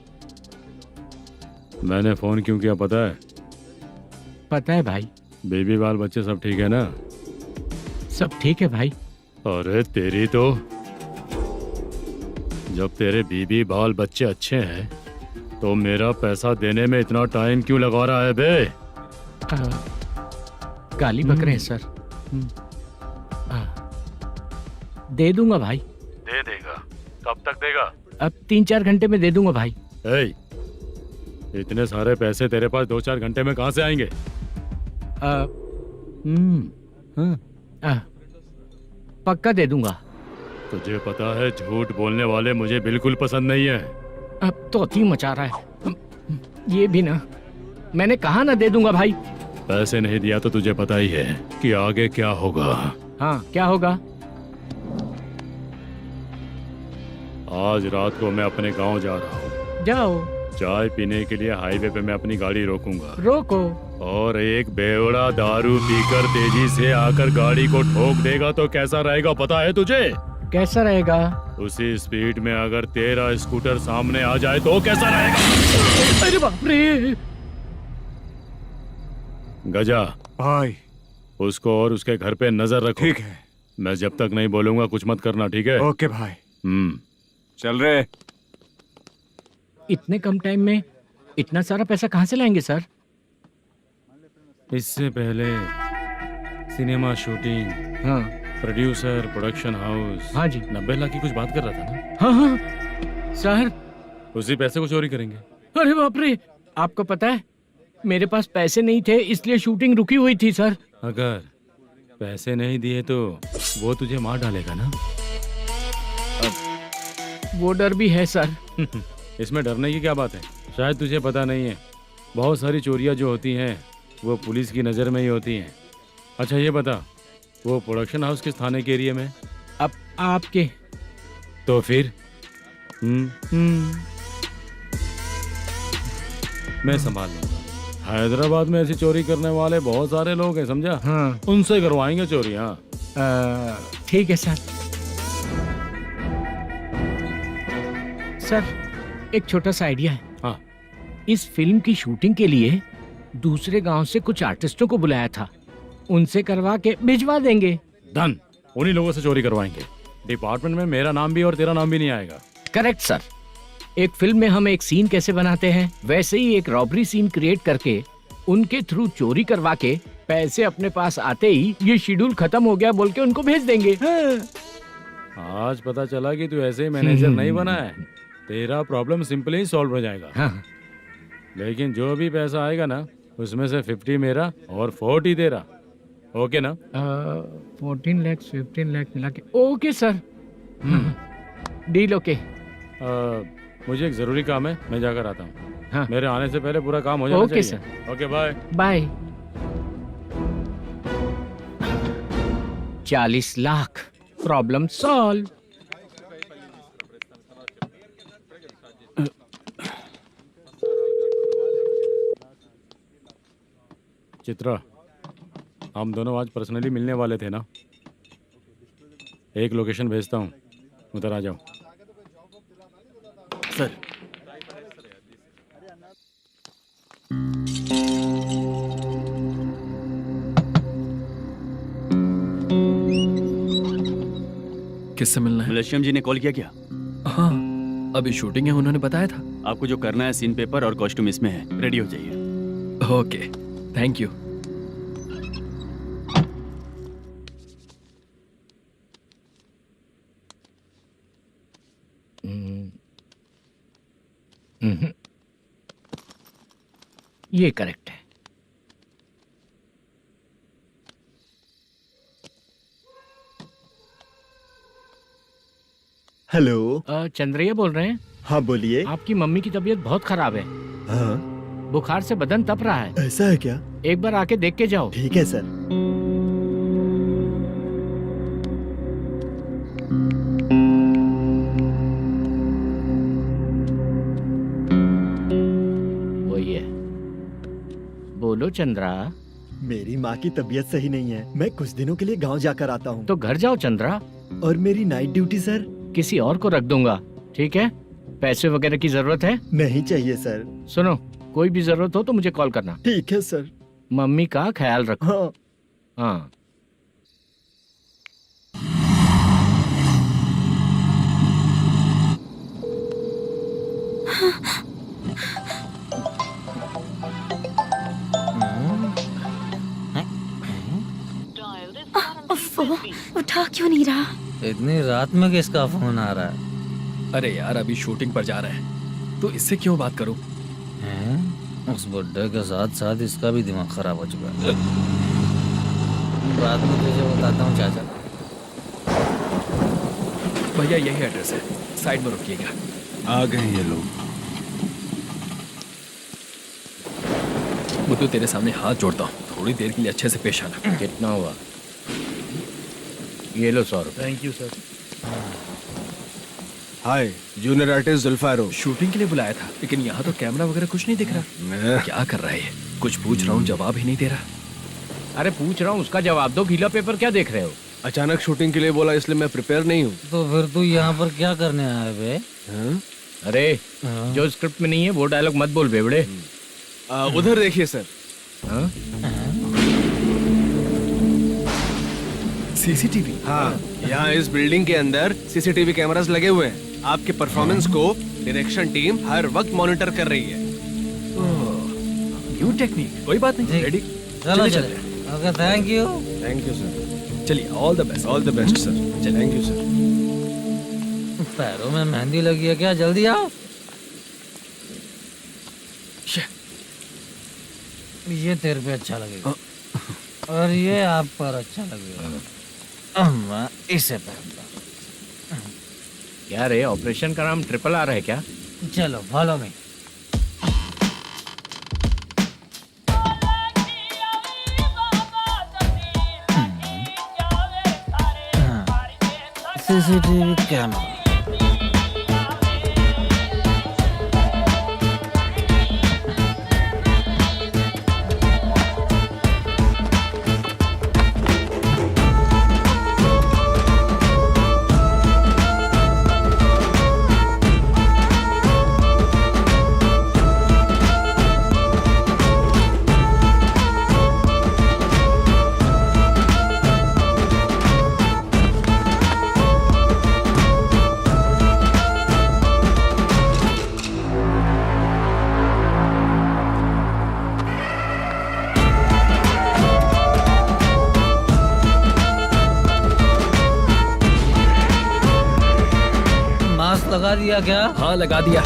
Speaker 10: मैंने फोन क्यों किया पता है?
Speaker 6: पता है भाई।
Speaker 10: बेबी बाल बच्चे सब ठीक है ना?
Speaker 6: सब ठीक है भाई।
Speaker 10: अरे तेरी तो, जब तेरे बीबी बाल बच्चे अच्छे हैं तो मेरा पैसा देने में इतना टाइम क्यों लगा रहा है बे?
Speaker 6: गाली बक रहे हैं सर। दे दूंगा भाई।
Speaker 10: दे देगा? कब तक देगा?
Speaker 6: अब 3-4 घंटे में दे दूंगा भाई।
Speaker 10: इतने सारे पैसे तेरे पास 2-4 घंटे में कहाँ से आएंगे?
Speaker 6: पक्का दे दूंगा।
Speaker 10: तुझे पता है झूठ बोलने वाले मुझे बिल्कुल पसंद नहीं है।
Speaker 6: अब तो थी मचा रहा है ये भी ना। मैंने कहा ना दे दूंगा भाई।
Speaker 10: पैसे नहीं दिया तो तुझे पता ही है कि आगे क्या होगा।
Speaker 6: हाँ क्या होगा?
Speaker 10: आज रात को मैं अपने गांव जा रहा हूँ।
Speaker 6: जाओ।
Speaker 10: चाय पीने के लिए हाईवे पे मैं अपनी गाड़ी रोकूंगा।
Speaker 6: रोको।
Speaker 10: और एक बेवड़ा दारू पीकर तेजी से आकर गाड़ी को ठोक देगा तो कैसा रहेगा पता है तुझे?
Speaker 6: कैसा रहेगा?
Speaker 10: उसी स्पीड में अगर तेरा स्कूटर सामने आ जाए तो कैसा रहेगा?
Speaker 6: अरे बाप रे।
Speaker 10: गजा
Speaker 4: भाई,
Speaker 10: उसको और उसके घर पे नजर रखो।
Speaker 4: ठीक है।
Speaker 10: मैं जब तक नहीं बोलूंगा कुछ मत करना, ठीक है?
Speaker 4: ओके भाई। चल रहे।
Speaker 6: इतने कम टाइम में इतना सारा पैसा कहाँ से लाएंगे सर?
Speaker 10: इससे पहले सिनेमा शूटिंग,
Speaker 6: हाँ,
Speaker 10: प्रोड्यूसर, प्रोडक्शन हाउस।
Speaker 6: हाँ जी।
Speaker 10: 90 लाख की कुछ बात कर रहा था ना?
Speaker 6: हाँ हाँ सर।
Speaker 10: उसी पैसे को चोरी करेंगे।
Speaker 6: अरे बाप रे, आपको पता है मेरे पास पैसे नहीं थे इसलिए शूटिंग रुकी हुई थी सर।
Speaker 10: अगर पैसे नहीं दिए तो वो तुझे मार डालेगा ना?
Speaker 6: वो डर भी है सर।
Speaker 10: इसमें डरने की क्या बात है? शायद तुझे पता नहीं है, बहुत सारी चोरियां जो होती हैं वो पुलिस की नज़र में ही होती हैं। अच्छा ये बता, वो प्रोडक्शन हाउस किस थाने के एरिया में?
Speaker 6: अब आपके।
Speaker 10: तो फिर मैं संभाल लूंगा। हैदराबाद में ऐसी चोरी करने वाले बहुत सारे लोग हैं, समझा?
Speaker 6: हाँ।
Speaker 10: उनसे करवाएंगे चोरी। हाँ
Speaker 6: ठीक है सर। सर एक छोटा सा आइडिया है।
Speaker 10: हाँ।
Speaker 6: इस फिल्म की शूटिंग के लिए दूसरे गांव से कुछ आर्टिस्टों को बुलाया था, उनसे करवा के भिजवा देंगे।
Speaker 10: डन, उन्हीं लोगों से चोरी करवाएंगे। डिपार्टमेंट में मेरा नाम भी और तेरा नाम भी नहीं आएगा।
Speaker 6: Correct sir. एक फिल्म में हम एक सीन कैसे बनाते हैं वैसे ही एक रॉबरी सीन क्रिएट करके उनके थ्रू चोरी करवा के पैसे अपने पास आते ही ये शेड्यूल खत्म हो गया बोल के उनको भेज देंगे।
Speaker 10: आज पता चला कि तू ऐसे ही मैनेजर नहीं बना है। तेरा प्रॉब्लम सिंपली ही सॉल्व हो जाएगा।
Speaker 6: हाँ।
Speaker 10: लेकिन जो भी पैसा आएगा ना उसमें से 50 मेरा और 40 तेरा। ओके ना?
Speaker 6: 14 लाख 15 लाख मिला के। Okay sir. Deal okay.
Speaker 10: मुझे एक जरूरी काम है, मैं जाकर आता हूँ।
Speaker 6: हाँ।
Speaker 10: मेरे आने से पहले पूरा काम हो जाना
Speaker 6: ओके
Speaker 10: चाहिए।
Speaker 6: Sir.
Speaker 10: Okay bye.
Speaker 6: Bye. 40 lakh, problem solve.
Speaker 10: Chitra, हम दोनों आज पर्सनली मिलने वाले थे ना? एक लोकेशन भेजता हूँ, उधर आ जाओ।
Speaker 1: सर
Speaker 2: किससे मिलना है?
Speaker 1: मलेशियम जी ने कॉल किया क्या?
Speaker 2: हाँ अभी शूटिंग है, उन्होंने बताया था।
Speaker 1: आपको जो करना है सीन पेपर और कॉस्ट्यूम इसमें है, रेडी हो जाइए।
Speaker 2: Okay thank you.
Speaker 6: ये करेक्ट है।
Speaker 8: हेलो।
Speaker 6: चंद्रैया बोल रहे हैं?
Speaker 8: हाँ बोलिए।
Speaker 6: आपकी मम्मी की तबीयत बहुत खराब है।
Speaker 8: हाँ
Speaker 6: बुखार से बदन तप रहा है।
Speaker 8: ऐसा है क्या?
Speaker 6: एक बार आके देख के जाओ।
Speaker 8: ठीक है सर।
Speaker 6: वही है। बोलो चंद्रा।
Speaker 8: मेरी माँ की तबीयत सही नहीं है, मैं कुछ दिनों के लिए गांव जाकर आता हूँ।
Speaker 6: तो घर जाओ चंद्रा।
Speaker 8: और मेरी नाइट ड्यूटी सर?
Speaker 6: किसी और को रख दूंगा, ठीक है? पैसे वगैरह की जरूरत है?
Speaker 8: नहीं चाहिए सर।
Speaker 6: सुनो, कोई भी जरूरत हो तो मुझे कॉल करना।
Speaker 8: ठीक है सर।
Speaker 6: मम्मी का ख्याल रखो।
Speaker 8: हाँ।
Speaker 6: हाँ।
Speaker 3: उठा क्यों नहीं रहा?
Speaker 5: इतनी रात में किसका फोन आ रहा है?
Speaker 2: अरे यार अभी शूटिंग पर जा रहे हैं तो इससे क्यों बात करूं?
Speaker 5: हैं? उस बुड्ढे के साथ साथ इसका भी दिमाग खराब हो चुका है। रात में तुझे बताता हूँ चाचा।
Speaker 2: भैया यही एड्रेस है, साइड में रुकिएगा।
Speaker 9: आ गए ये लोग।
Speaker 2: बुद्धू तेरे सामने हाथ जोड़ता हूँ, थोड़ी देर के लिए अच्छे से पेश आना।
Speaker 6: कितना हुआ? ये लो 100 रुपए।
Speaker 9: Thank you sir. Hi, junior artist जुल्फारो।
Speaker 2: शूटिंग के लिए बुलाया था, लेकिन यहाँ तो कैमरा वगैरह कुछ नहीं दिख रहा। क्या कर रहा है ये? कुछ पूछ रहा हूँ, जवाब ही नहीं दे रहा।
Speaker 6: अरे पूछ रहा हूँ, उसका जवाब दो। गीला पेपर क्या देख रहे हो?
Speaker 9: अचानक शूटिंग के लिए बोला, इसलिए मैं प्रिपेयर नहीं हूँ।
Speaker 5: तो फिर तू यहाँ पर क्या करने आया बे?
Speaker 6: अरे जो स्क्रिप्ट में नहीं है वो डायलॉग मत बोल बेवड़े।
Speaker 9: उधर देखिए सर।
Speaker 2: सीसीटीवी?
Speaker 9: हाँ, यहाँ इस बिल्डिंग के अंदर सीसीटीवी कैमरास लगे हुए हैं। आपके परफॉर्मेंस को डायरेक्शन टीम हर वक्त मॉनिटर कर रही है।
Speaker 2: न्यू टेक्निक, कोई बात नहीं। रेडी?
Speaker 5: चलो चले। Okay, thank you.
Speaker 9: Thank you sir.
Speaker 2: चलिए, all the best.
Speaker 9: All the best sir. Thank you sir.
Speaker 5: पैरों में मेहंदी लगी है क्या? जल्दी आओ। ये तेरे पे अच्छा लगेगा और ये आप पर अच्छा लगेगा। मैं इसे पहनता।
Speaker 6: क्या रे, ऑपरेशन का नाम ट्रिपल आर है क्या?
Speaker 5: चलो फॉलो मी। CCTV camera. लगा दिया क्या?
Speaker 2: हाँ लगा दिया।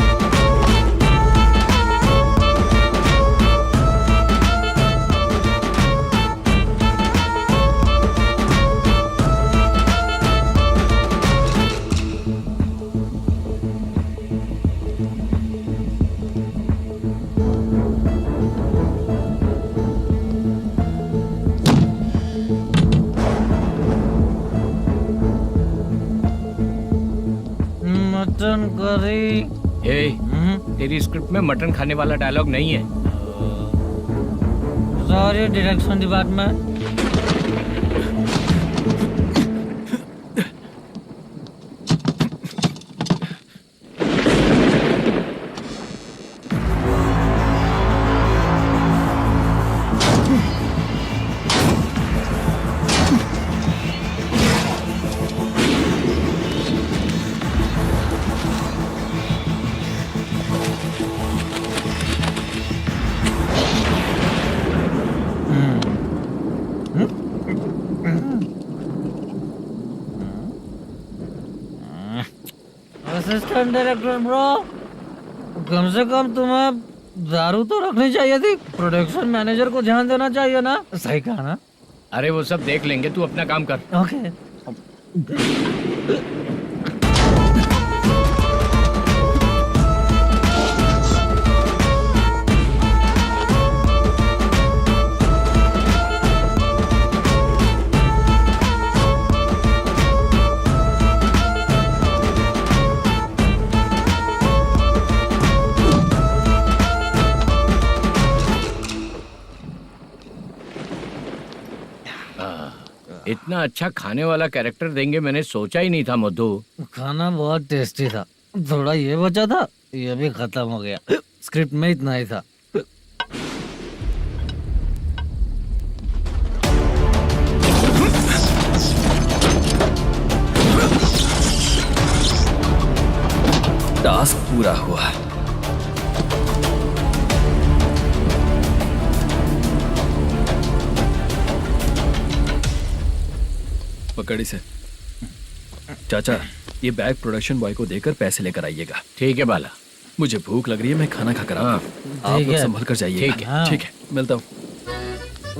Speaker 5: Mutton curry.
Speaker 6: तेरी स्क्रिप्ट में मटन खाने वाला डायलॉग नहीं है।
Speaker 5: Sorry direction department. Assistant director bro, कम से कम तुम्हें दारू तो रखनी चाहिए थी। प्रोडक्शन मैनेजर को ध्यान देना चाहिए ना। सही कहा ना?
Speaker 6: अरे वो सब देख लेंगे, तू अपना काम कर।
Speaker 5: ओके।
Speaker 6: इतना अच्छा खाने वाला कैरेक्टर देंगे मैंने सोचा ही नहीं था मधु।
Speaker 5: खाना बहुत टेस्टी था। थोड़ा ये बचा था, ये भी खत्म हो गया। स्क्रिप्ट में इतना ही था।
Speaker 2: टास्क पूरा हुआ। पकड़ी से चाचा, ये बैग प्रोडक्शन बॉय को देकर पैसे लेकर आइएगा।
Speaker 6: ठीक है बाला।
Speaker 2: मुझे भूख लग रही है, मैं खाना खाकर आता हूँ। आप
Speaker 5: ठीक
Speaker 2: लोग
Speaker 5: है।
Speaker 2: संभल कर जाइए।
Speaker 6: ठीक है।
Speaker 2: ठीक है, मिलता हूँ।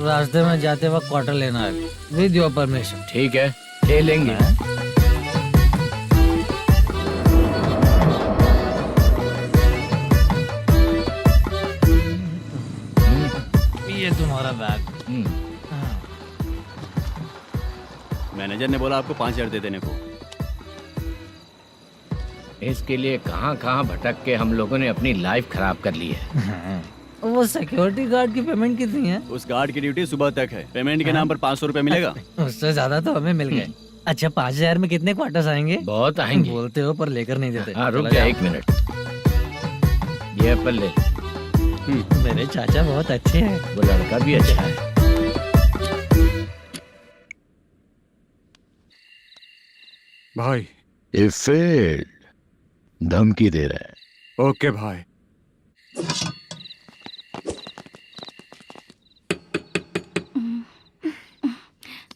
Speaker 5: रास्ते में जाते वक्त क्वार्टर लेना है, विद योर परमिशन।
Speaker 6: ठीक है, ले लेंगे।
Speaker 5: ये तुम्हारा बैग।
Speaker 1: मैनेजर ने बोला आपको 5,000 दे देने को।
Speaker 6: इसके लिए कहाँ कहाँ भटक के हम लोगों ने अपनी लाइफ खराब कर ली है।
Speaker 5: वो सिक्योरिटी गार्ड की पेमेंट कितनी है?
Speaker 1: उस गार्ड की ड्यूटी सुबह तक है। पेमेंट के नाम पर 500 रुपए मिलेगा।
Speaker 5: उससे ज्यादा तो हमें मिल गए। अच्छा, 5,000 में कितने क्वार्टर्स आएंगे?
Speaker 6: बहुत आएंगे।
Speaker 5: बोलते हो पर लेकर नहीं देते।
Speaker 6: हाँ रुक जा 1 मिनट। ये एप्पल ले।
Speaker 5: मेरे चाचा बहुत अच्छे हैं।
Speaker 6: वो लड़का भी अच्छा है।
Speaker 4: भाई
Speaker 12: ये फेल्ड धमकी दे रहा है।
Speaker 4: ओके भाई।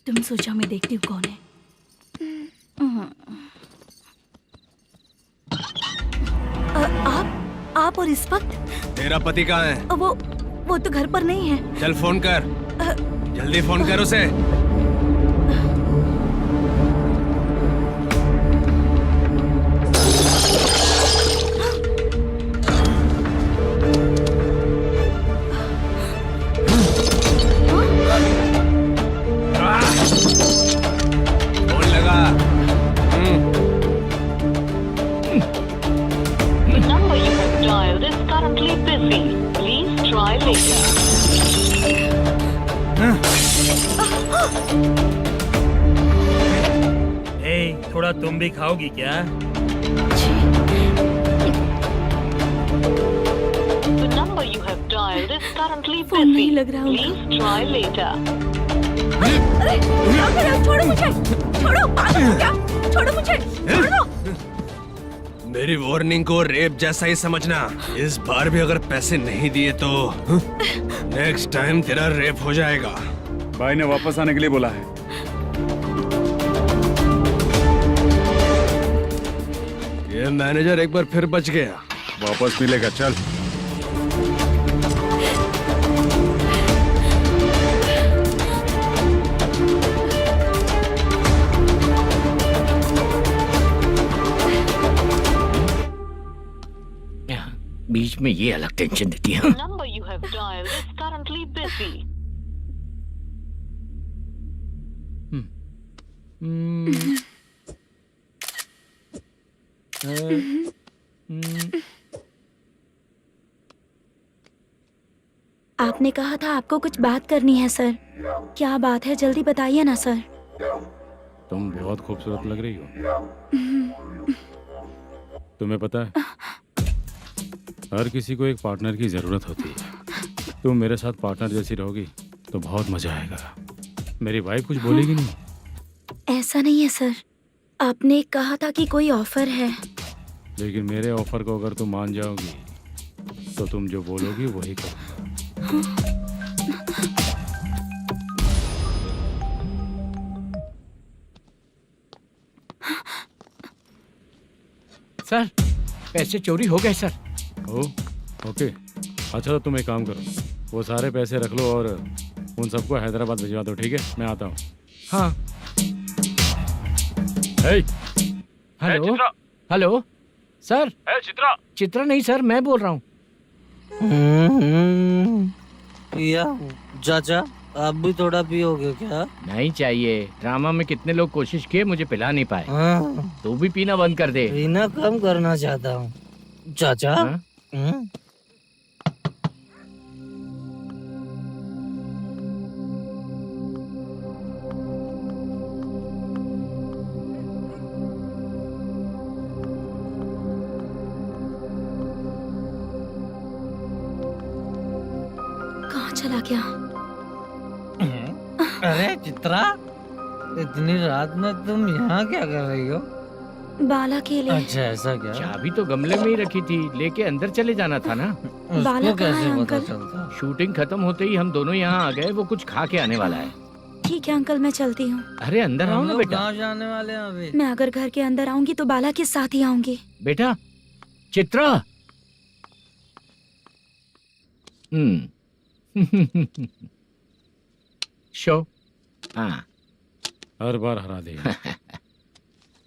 Speaker 3: तुम सोचो मैं देखती हूँ कौन है। आप और इस वक्त?
Speaker 9: तेरा पति कहाँ है?
Speaker 3: वो तो घर पर नहीं है।
Speaker 9: चल फोन कर, जल्दी फोन कर उसे। फोन लगा।
Speaker 13: number you have dialed is currently busy. Please try later.
Speaker 7: थोड़ा तुम भी खाओगी क्या?
Speaker 13: The number you have dialed is currently
Speaker 3: phone नहीं
Speaker 13: busy.
Speaker 3: लग रहा होगा।
Speaker 13: Please try later.
Speaker 3: अरे क्या कर रहे हो? छोड़ो मुझे, छोड़ो। पागल हो क्या? छोड़ो मुझे, छोड़ो।
Speaker 9: मेरी वार्निंग को रेप जैसा ही समझना। इस बार भी अगर पैसे नहीं दिए तो नेक्स्ट टाइम तेरा रेप हो जाएगा।
Speaker 4: भाई ने वापस आने के लिए बोला है।
Speaker 9: ये मैनेजर एक बार फिर बच गया।
Speaker 4: वापस मिलेगा, चल।
Speaker 6: बीच में ये अलग टेंशन देती है।
Speaker 13: The number you have dialed is currently busy.
Speaker 3: आपने कहा था आपको कुछ बात करनी है सर। क्या बात है, जल्दी बताइए ना सर।
Speaker 10: तुम बहुत खूबसूरत लग रही हो। तुम्हें पता है, हर किसी को एक पार्टनर की जरूरत होती है। तुम मेरे साथ पार्टनर जैसी रहोगी तो बहुत मजा आएगा। मेरी वाइफ कुछ बोलेगी नहीं?
Speaker 3: ऐसा नहीं है सर, आपने कहा था कि कोई ऑफर है।
Speaker 10: लेकिन मेरे ऑफर को अगर तुम मान जाओगी तो तुम जो बोलोगी वही करो।
Speaker 6: सर पैसे चोरी हो गए सर।
Speaker 10: ओ ओके, अच्छा तो तुम एक काम करो, वो सारे पैसे रख लो और उन सबको हैदराबाद भिजवा दो, ठीक है? मैं आता हूँ।
Speaker 6: हाँ।
Speaker 10: Hey,
Speaker 6: hello hello sir.
Speaker 7: Chitra.
Speaker 6: Chitra नहीं सर, मैं बोल रहा हूँ।
Speaker 5: या चाचा आप भी थोड़ा पियोगे क्या?
Speaker 6: नहीं चाहिए, ड्रामा में कितने लोग कोशिश किए, मुझे पिला नहीं पाए। तू भी पीना बंद कर दे।
Speaker 5: पीना कम करना चाहता हूँ चाचा।
Speaker 6: हाँ?
Speaker 3: कहाँ चला गया?
Speaker 5: अरे चित्रा, इतनी रात में तुम यहाँ क्या कर रही हो?
Speaker 3: बाला के लिए।
Speaker 5: अच्छा ऐसा क्या?
Speaker 6: चाबी तो गमले में ही रखी थी, लेके अंदर चले जाना था ना।
Speaker 3: बाला
Speaker 5: उसको
Speaker 3: कहाँ है
Speaker 5: कैसे पता
Speaker 3: अंकल?
Speaker 5: चलता?
Speaker 6: शूटिंग खत्म होते ही हम दोनों यहाँ आ गए, वो कुछ खा के आने वाला है।
Speaker 3: ठीक है अंकल, मैं चलती हूँ।
Speaker 6: अरे अंदर आओ
Speaker 5: हम
Speaker 6: ना
Speaker 5: लोग
Speaker 6: बेटा।
Speaker 5: कहाँ जाने वाले हैं अभी?
Speaker 3: मैं अगर घर के अंदर आऊंगी तो बाला के साथ ही आऊंगी।
Speaker 6: बेटा चित्रा। शो। हाँ
Speaker 10: हर बार हरा दे।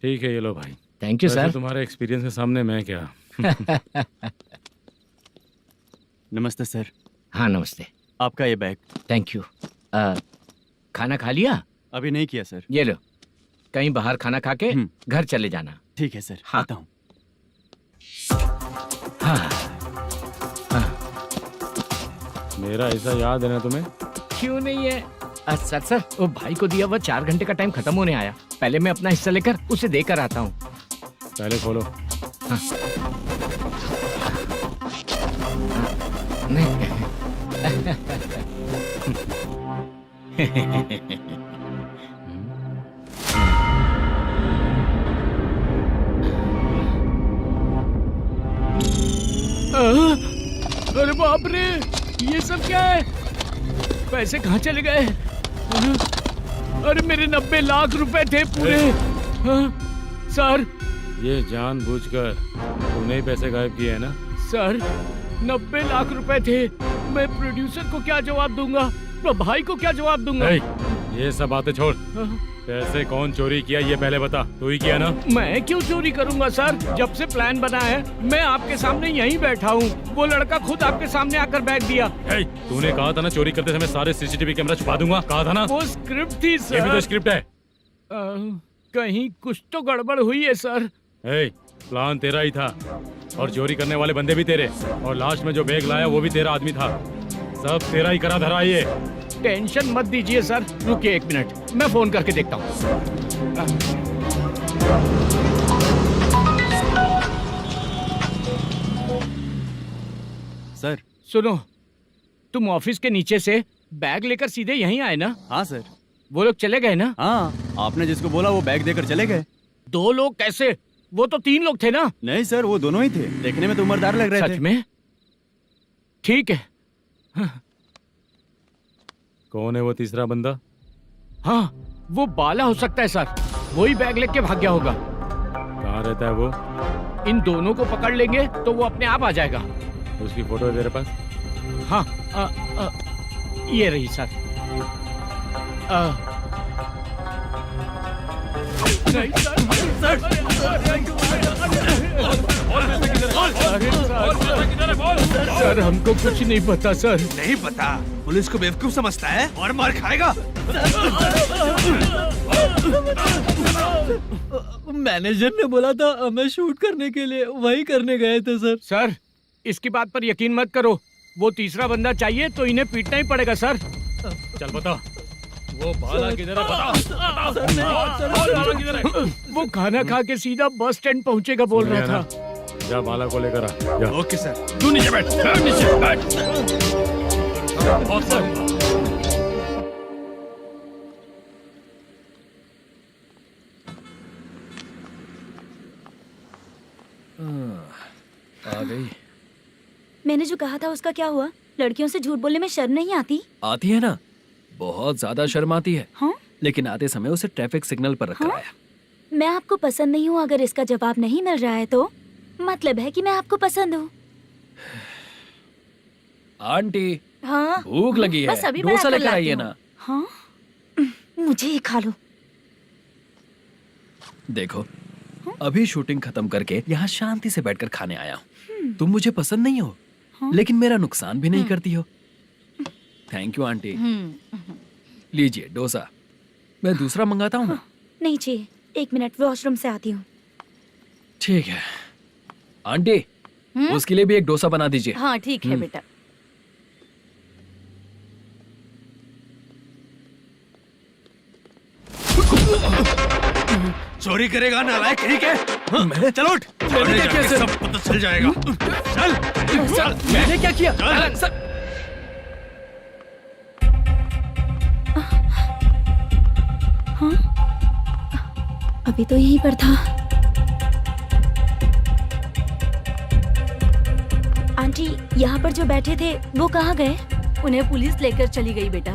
Speaker 10: ठीक है, ये लो भाई।
Speaker 6: थैंक यू
Speaker 10: वैसे
Speaker 6: सर।
Speaker 10: तुम्हारे एक्सपीरियंस के सामने मैं क्या।
Speaker 1: नमस्ते सर।
Speaker 6: हाँ नमस्ते।
Speaker 1: आपका ये बैग।
Speaker 6: Thank you. खाना खा लिया?
Speaker 1: अभी नहीं किया सर।
Speaker 6: ये लो, कहीं बाहर खाना खा के घर चले जाना।
Speaker 1: ठीक है सर।
Speaker 6: हाँ।
Speaker 1: आता हूँ।
Speaker 6: हाँ।
Speaker 10: मेरा ऐसा याद है ना तुम्हें?
Speaker 6: क्यों नहीं है? सर वो भाई को दिया हुआ 4 घंटे का टाइम खत्म होने आया, पहले मैं अपना हिस्सा लेकर उसे देकर आता हूँ।
Speaker 10: पहले खोलो।
Speaker 6: हाँ। नहीं। अरे बाप रे, ये सब क्या है? पैसे कहाँ चले गए? अरे मेरे 90 लाख रुपए थे पूरे। सर
Speaker 10: ये जानबूझकर तूने ही पैसे गायब किए हैं ना?
Speaker 6: सर 90 लाख रुपए थे, मैं प्रोड्यूसर को क्या जवाब दूंगा, तो भाई को क्या जवाब दूंगा?
Speaker 10: ये सब बातें छोड़, पैसे कौन चोरी किया ये पहले बता। तू ही किया ना?
Speaker 6: मैं क्यों चोरी करूंगा सर, जब से प्लान बना है मैं आपके सामने यहीं बैठा हूँ, वो लड़का खुद आपके सामने आकर बैग दिया।
Speaker 10: तूने कहा था ना चोरी करते समय सारे सीसीटीवी कैमरा छुपा दूंगा, कहा था ना?
Speaker 6: वो स्क्रिप्ट थी सर।
Speaker 10: ये भी तो स्क्रिप्ट है।
Speaker 6: कहीं कुछ तो गड़बड़ हुई है सर।
Speaker 10: प्लान तेरा ही था और चोरी करने वाले बंदे भी तेरे, और लास्ट में जो बैग लाया वो भी तेरा आदमी था। सब तेरा ही करा धरा ये।
Speaker 6: टेंशन मत दीजिए सर, रुकिए 1 मिनट, मैं फोन करके देखता हूँ।
Speaker 1: सर
Speaker 6: सुनो, तुम ऑफिस के नीचे से बैग लेकर सीधे यहीं आए ना?
Speaker 1: हाँ सर।
Speaker 6: वो लोग चले गए ना?
Speaker 1: हाँ, आपने जिसको बोला वो बैग देकर चले गए।
Speaker 6: 2 लोग कैसे? वो तो 3 लोग थे ना?
Speaker 1: नहीं सर, वो दोनों ही थे, देखने में तो उम्रदार लग रहे थे।
Speaker 6: सच में? ठीक है।
Speaker 10: कौन है वो तीसरा बंदा?
Speaker 6: हाँ, वो बाला हो सकता है सर, वही बैग लेके भाग गया होगा।
Speaker 10: कहाँ रहता है वो?
Speaker 6: इन दोनों को पकड़ लेंगे तो वो अपने आप आ जाएगा।
Speaker 10: उसकी फोटो है तेरे पास?
Speaker 6: हाँ, ये रही सर। नहीं सर, हमको कुछ नहीं पता सर।
Speaker 9: नहीं पता? पुलिस को बेवकूफ समझता है और मार खाएगा।
Speaker 5: मैनेजर ने बोला था हमें शूट करने के लिए, वही करने गए थे सर।
Speaker 6: सर इसकी बात पर यकीन मत करो, वो तीसरा बंदा चाहिए तो इन्हें पीटना ही पड़ेगा सर।
Speaker 10: चल बता, वो बाला किधर है? बता।
Speaker 6: वो खाना खा के सीधा बस स्टैंड पहुंचेगा बोल रहा था।
Speaker 10: जा बाला को लेकर आ। जा।
Speaker 9: Okay sir.
Speaker 10: तू नीचे बैठ। नीचे बैठ।
Speaker 2: आ गई।
Speaker 3: मैंने जो कहा था उसका क्या हुआ? लड़कियों से झूठ बोलने में शर्म नहीं आती?
Speaker 2: आती है ना, बहुत ज्यादा शर्म आती है।
Speaker 3: हाँ?
Speaker 2: लेकिन आते समय उसे ट्रैफिक सिग्नल पर रखा
Speaker 3: हाँ?
Speaker 2: आया।
Speaker 3: मैं आपको पसंद नहीं हूँ, अगर इसका जवाब नहीं मिल रहा है तो मतलब है कि मैं आपको पसंद हूँ।
Speaker 2: आंटी
Speaker 3: हाँ
Speaker 2: भूख लगी है,
Speaker 3: बस अभी
Speaker 2: डोसा
Speaker 3: बनाकर
Speaker 2: लेकर
Speaker 3: लाती
Speaker 2: आइए
Speaker 3: हूँ।
Speaker 2: ना।
Speaker 3: हाँ मुझे ही खा लो।
Speaker 2: देखो अभी शूटिंग खत्म करके यहाँ शांति से बैठकर खाने आया हूँ। तुम मुझे पसंद नहीं हो, लेकिन मेरा नुकसान भी नहीं करती हो। Thank you aunty. लीजिए डोसा। मैं दूसरा मंगाता हूँ ना।
Speaker 3: नहीं चाहिए, 1 मिनट वॉशरूम से आती हूँ।
Speaker 2: ठीक है आंटी, उसके लिए भी एक डोसा बना दीजिए।
Speaker 3: हाँ ठीक है बेटा।
Speaker 9: चोरी करेगा नालायक कहीं के? हाँ, चलो उठ।
Speaker 2: मैंने क्या किया सर?
Speaker 9: सब पता चल जाएगा। चल
Speaker 2: सर मैंने क्या किया? सर
Speaker 3: हाँ अभी तो यहीं पर था। आंटी यहाँ पर जो बैठे थे वो कहाँ गए?
Speaker 14: उन्हें पुलिस लेकर चली गई बेटा।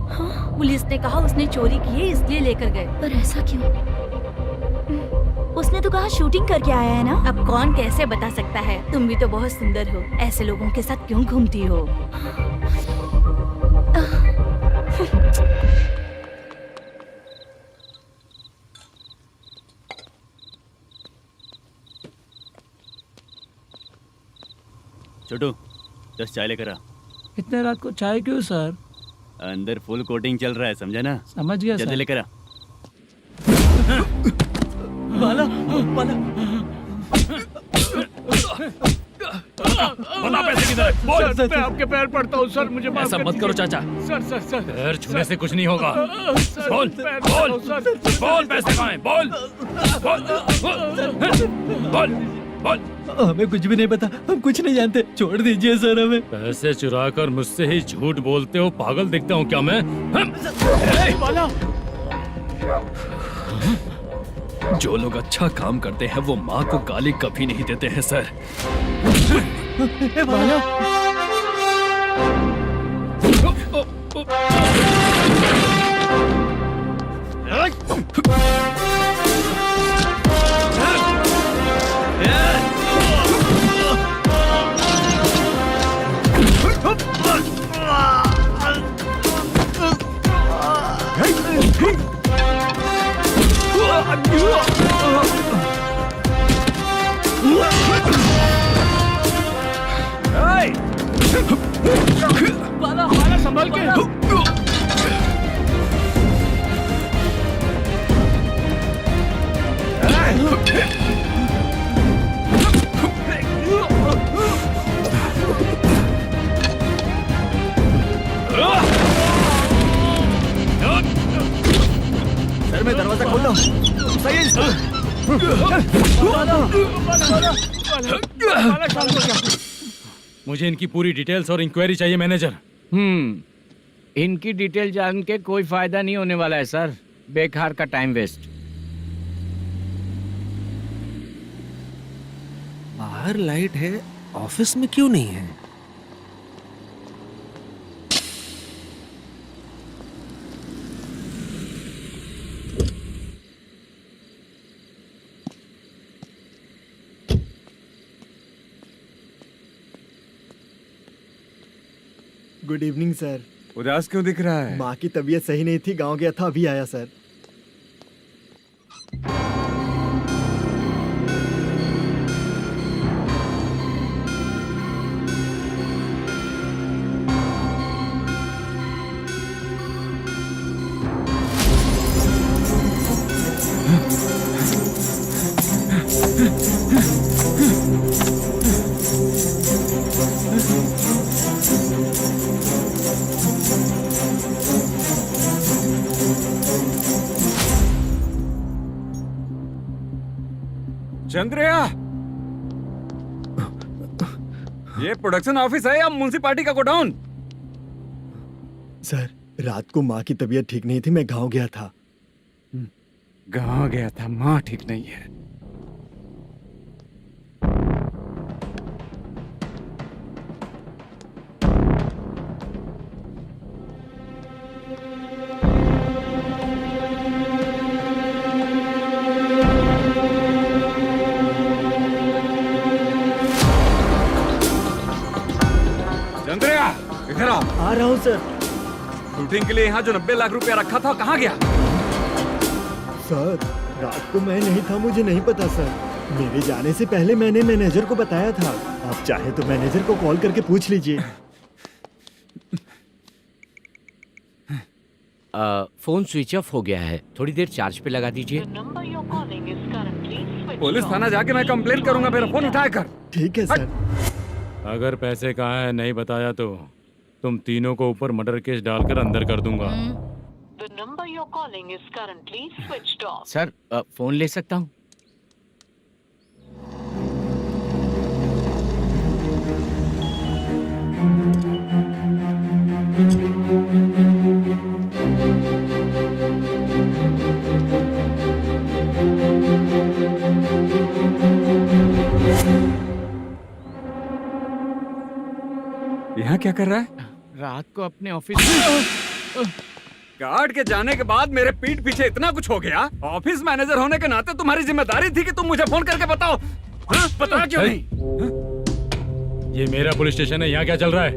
Speaker 3: हाँ
Speaker 14: पुलिस ने कहा उसने चोरी की है इसलिए लेकर गए।
Speaker 3: पर ऐसा क्यों? उसने तो कहा शूटिंग करके आया है ना।
Speaker 14: अब कौन कैसे बता सकता है? तुम भी तो बहुत सुंदर हो, ऐसे लोगों के साथ क्यों घूमती हो?
Speaker 1: छोटू 10 चाय लेकर आ।
Speaker 5: इतने रात को चाय क्यों सर?
Speaker 1: अंदर फुल कोटिंग चल रहा है, समझा ना?
Speaker 5: समझ गया
Speaker 1: जल्दी
Speaker 5: सर।
Speaker 1: लेकर आ।
Speaker 5: बाला बाला
Speaker 2: बता पैसे किधर है? बोल।
Speaker 6: सर, मैं आपके पैर पड़ता हूँ सर, मुझे माफ
Speaker 2: ऐसा
Speaker 6: कर
Speaker 2: मत करो चाचा।
Speaker 6: सर सर सर
Speaker 10: पैर छूने से कुछ नहीं होगा।
Speaker 6: सर,
Speaker 10: बोल
Speaker 6: पैर
Speaker 10: बोल
Speaker 6: पड़ता हूँ, सर।
Speaker 10: बोल, पैसे कहाँ हैं? बोल बोल बोल बोल।
Speaker 5: हमें कुछ भी नहीं पता, हम कुछ नहीं जानते, छोड़ दीजिए सर हमें।
Speaker 10: पैसे चुराकर मुझसे ही झूठ बोलते हो, पागल दिखता हूँ क्या मैं?
Speaker 2: जो लोग अच्छा काम करते हैं वो माँ को गाली कभी नहीं देते हैं सर।
Speaker 6: बाला संभाल के।
Speaker 1: सर मैं दरवाजा खोलता हूँ। सही है।
Speaker 10: मुझे इनकी पूरी डिटेल्स और इंक्वायरी चाहिए मैनेजर।
Speaker 6: इनकी डिटेल जान के कोई फायदा नहीं होने वाला है सर, बेकार का टाइम वेस्ट।
Speaker 9: बाहर लाइट है, ऑफिस में क्यों नहीं है?
Speaker 8: Good evening sir.
Speaker 4: उदास क्यों दिख रहा है?
Speaker 8: माँ की तबीयत सही नहीं थी, गांव गया था, अभी आया सर।
Speaker 4: चंद्रया, ये प्रोडक्शन ऑफिस है या म्युनिसिपालिटी का गोडाउन?
Speaker 8: सर रात को माँ की तबीयत ठीक नहीं थी, मैं गांव गया था।
Speaker 4: गांव गया था, माँ ठीक नहीं है।
Speaker 8: हूँ सर।
Speaker 4: शूटिंग के लिए यहाँ जो 90 लाख रुपया रखा था कहाँ गया?
Speaker 8: सर रात को मैं नहीं था, मुझे नहीं पता सर। मेरे जाने से पहले मैंने मैनेजर को बताया था। आप चाहे तो मैनेजर को कॉल करके पूछ लीजिए।
Speaker 6: फोन स्विच ऑफ हो गया है, थोड़ी देर चार्ज पे लगा दीजिए।
Speaker 4: पुलिस थाना जाके मैं कंप्लेंट करूंगा, मेरा फोन उठाया कर।
Speaker 8: ठीक है सर।
Speaker 10: अगर पैसे कहाँ है नहीं बताया तो तुम तीनों को ऊपर मर्डर केस डालकर अंदर कर दूंगा।
Speaker 13: The number you're calling is currently switched off.
Speaker 6: Sir phone ले सकता हूँ?
Speaker 4: यहाँ क्या कर रहा है?
Speaker 6: रात को अपने ऑफिस
Speaker 4: गार्ड के जाने के बाद मेरे पीठ पीछे इतना कुछ हो गया। ऑफिस मैनेजर होने के नाते तुम्हारी जिम्मेदारी थी कि तुम मुझे फोन करके बताओ। हाँ? बता क्यों नहीं?
Speaker 10: ये मेरा पुलिस स्टेशन है, यहाँ क्या चल रहा है?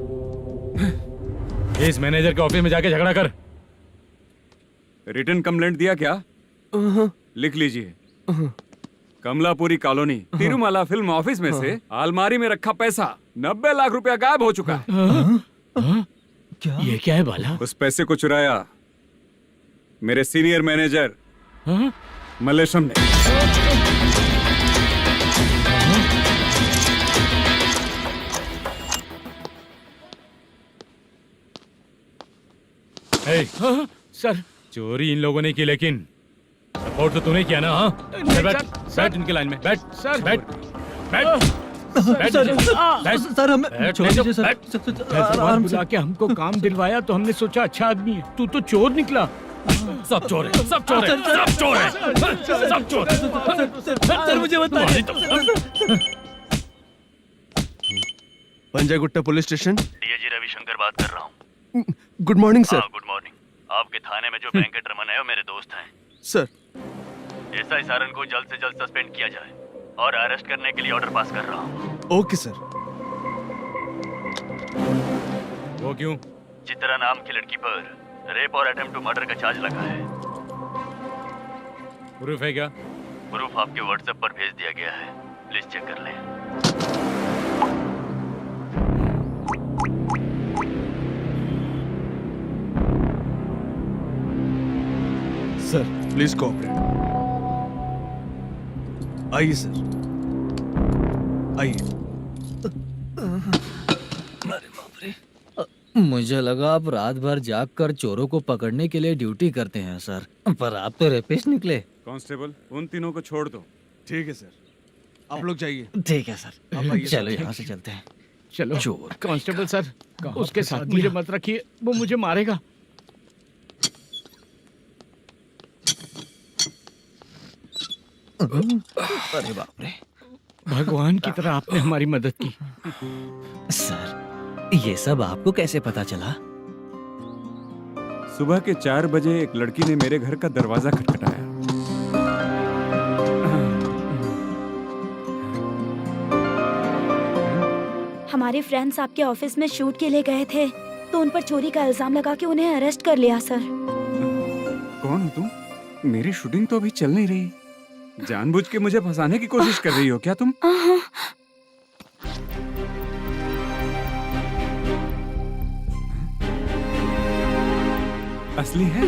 Speaker 10: इस मैनेजर के ऑफिस में जाके झगड़ा कर।
Speaker 4: रिटन कंप्लेंट दिया क्या? लिख लीजिए। Kamalapuri colony, Tirumala film office में से अलमारी में रखा पैसा 90 लाख रुपया गायब हो चुका है।
Speaker 6: ये क्या है बाला?
Speaker 4: उस पैसे को चुराया मेरे सीनियर मैनेजर मल्लेशम ने।
Speaker 6: सर
Speaker 10: चोरी इन लोगों ने की, लेकिन सपोर्ट तो तूने किया ना? हाँ बैठ इनकी लाइन में, बैठ
Speaker 6: सर,
Speaker 10: बैठ बैठ
Speaker 5: सर हमें छोड़ दीजिए सर।
Speaker 6: आराम बुला के हमको काम दिलवाया तो हमने सोचा अच्छा आदमी है, तू तो चोर निकला।
Speaker 10: सब चोर है, सब चोर है, सब चोर है, सब चोर है।
Speaker 5: सर मुझे बताइए।
Speaker 9: Panjagutta police station,
Speaker 7: DIG Ravishankar बात कर रहा हूँ।
Speaker 9: Good morning sir.
Speaker 7: Good morning. आपके थाने में जो वेंकट रमन है वो मेरे दोस्त हैं।
Speaker 9: सर
Speaker 7: एसआई सारन को जल्द से जल्द सस्पेंड किया जाए और अरेस्ट करने के लिए ऑर्डर पास कर रहा हूँ।
Speaker 9: Okay sir.
Speaker 10: वो क्यों?
Speaker 7: चित्रा नाम की लड़की पर रेप और अटेम्प्ट टू मर्डर का चार्ज लगा है।
Speaker 10: प्रूफ है क्या?
Speaker 7: प्रूफ आपके व्हाट्सएप पर भेज दिया गया है, प्लीज चेक कर लें।
Speaker 9: Sir please cooperate. आइए सर, आइए।
Speaker 5: मुझे लगा आप रात भर जाग कर चोरों को पकड़ने के लिए ड्यूटी करते हैं सर, पर आप तो रेपिस्ट निकले।
Speaker 4: कांस्टेबल उन तीनों को छोड़ दो।
Speaker 9: ठीक है सर, आप लोग जाइए।
Speaker 5: ठीक है सर, चलो यहाँ से चलते हैं।
Speaker 6: चलो चोर कांस्टेबल सर, उसके साथ मुझे मत रखिए, वो मुझे मारेगा।
Speaker 5: अरे बाप रे,
Speaker 6: भगवान की तरह आपने हमारी मदद की।
Speaker 5: सर ये सब आपको कैसे पता चला?
Speaker 4: सुबह के 4 बजे एक लड़की ने मेरे घर का दरवाजा खटखटाया।
Speaker 3: हमारे फ्रेंड्स आपके ऑफिस में शूट के लिए गए थे तो उन पर चोरी का इल्जाम लगा के उन्हें अरेस्ट कर लिया सर।
Speaker 4: कौन हो तुम? मेरी शूटिंग तो अभी चल नहीं रही। जानबूझ के मुझे फंसाने की कोशिश कर रही हो क्या तुम? असली है?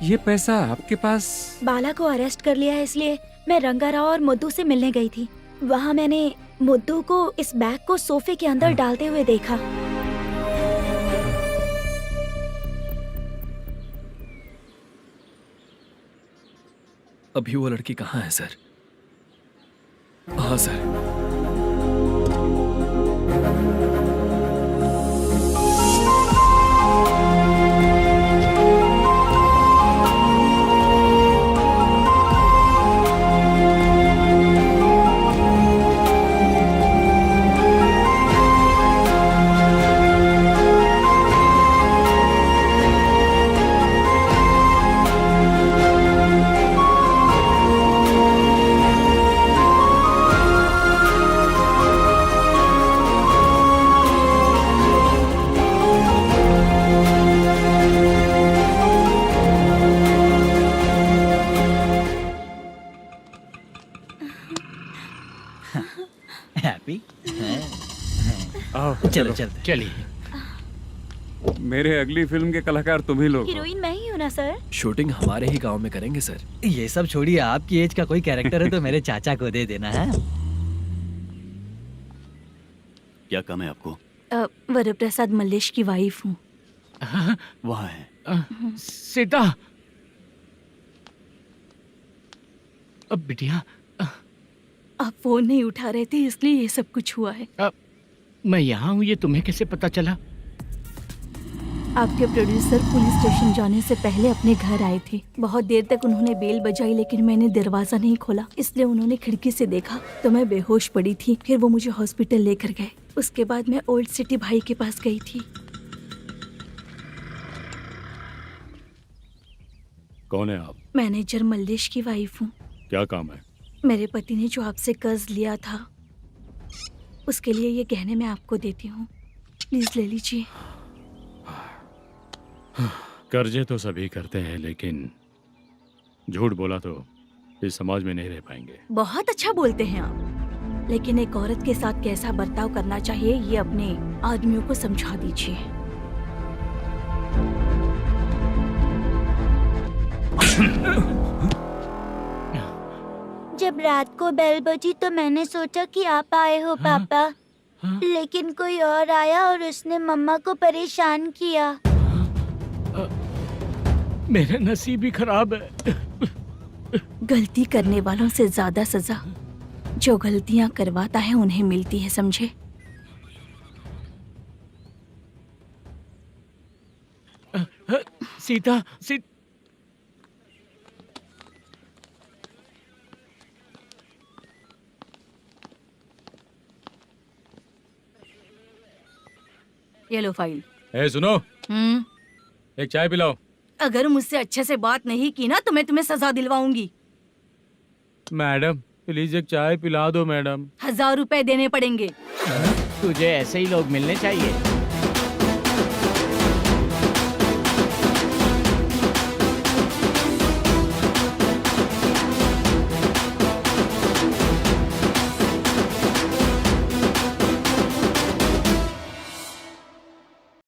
Speaker 4: ये पैसा आपके पास?
Speaker 3: बाला को अरेस्ट कर लिया है इसलिए मैं रंगाराव और मुद्दू से मिलने गई थी। वहाँ मैंने मुद्दू को इस बैग को सोफे के अंदर डालते हुए देखा।
Speaker 2: अभी वो लड़की कहाँ है सर? हाँ सर।
Speaker 5: चलो चलते।
Speaker 6: चलिए।
Speaker 4: मेरे अगली फिल्म के कलाकार तुम ही लोग हो।
Speaker 3: हीरोइन मैं ही हूँ ना सर।
Speaker 2: शूटिंग हमारे ही गांव में करेंगे सर।
Speaker 5: ये सब छोड़िए, आपकी एज का कोई कैरेक्टर है तो मेरे चाचा को दे देना है।
Speaker 1: क्या काम है आपको?
Speaker 14: वरप्रसाद मल्लेश की वाइफ हूँ।
Speaker 1: वहाँ है।
Speaker 6: सीता। अब बिटिया
Speaker 14: आप फोन नहीं उठा रहे थे इसलिए ये सब कुछ हुआ है।
Speaker 6: मैं यहाँ हूँ, ये तुम्हें कैसे पता चला?
Speaker 14: आपके प्रोड्यूसर पुलिस स्टेशन जाने से पहले अपने घर आए थे। बहुत देर तक उन्होंने बेल बजाई लेकिन मैंने दरवाजा नहीं खोला, इसलिए उन्होंने खिड़की से देखा तो मैं बेहोश पड़ी थी। फिर वो मुझे हॉस्पिटल लेकर गए। उसके बाद मैं ओल्ड सिटी भाई के पास गई थी।
Speaker 10: कौन है आप?
Speaker 14: मैनेजर मल्लेश की वाइफ हूँ।
Speaker 10: क्या काम है?
Speaker 14: मेरे पति ने जो आपसे कर्ज लिया था उसके लिए ये गहने मैं आपको देती हूँ, प्लीज ले लीजिए।
Speaker 10: कर्जे तो सभी करते हैं, लेकिन झूठ बोला तो इस समाज में नहीं रह पाएंगे।
Speaker 14: बहुत अच्छा बोलते हैं आप, लेकिन एक औरत के साथ कैसा बर्ताव करना चाहिए ये अपने आदमियों को समझा दीजिए।
Speaker 11: जब रात को बेल बजी तो मैंने सोचा कि आप आए हो पापा, लेकिन कोई और आया और उसने मम्मा को परेशान किया।
Speaker 6: मेरा नसीब ही खराब है।
Speaker 14: गलती करने वालों से ज्यादा सजा जो गलतियां करवाता है उन्हें मिलती है, समझे?
Speaker 6: सीता,
Speaker 14: ये लो फाइल।
Speaker 10: ए सुनो, एक चाय पिलाओ।
Speaker 14: अगर मुझसे अच्छे से बात नहीं की ना तो मैं तुम्हें सजा दिलवाऊंगी।
Speaker 10: मैडम प्लीज एक चाय पिला दो मैडम।
Speaker 14: 1000 रुपए देने पड़ेंगे।
Speaker 6: तुझे ऐसे ही लोग मिलने चाहिए।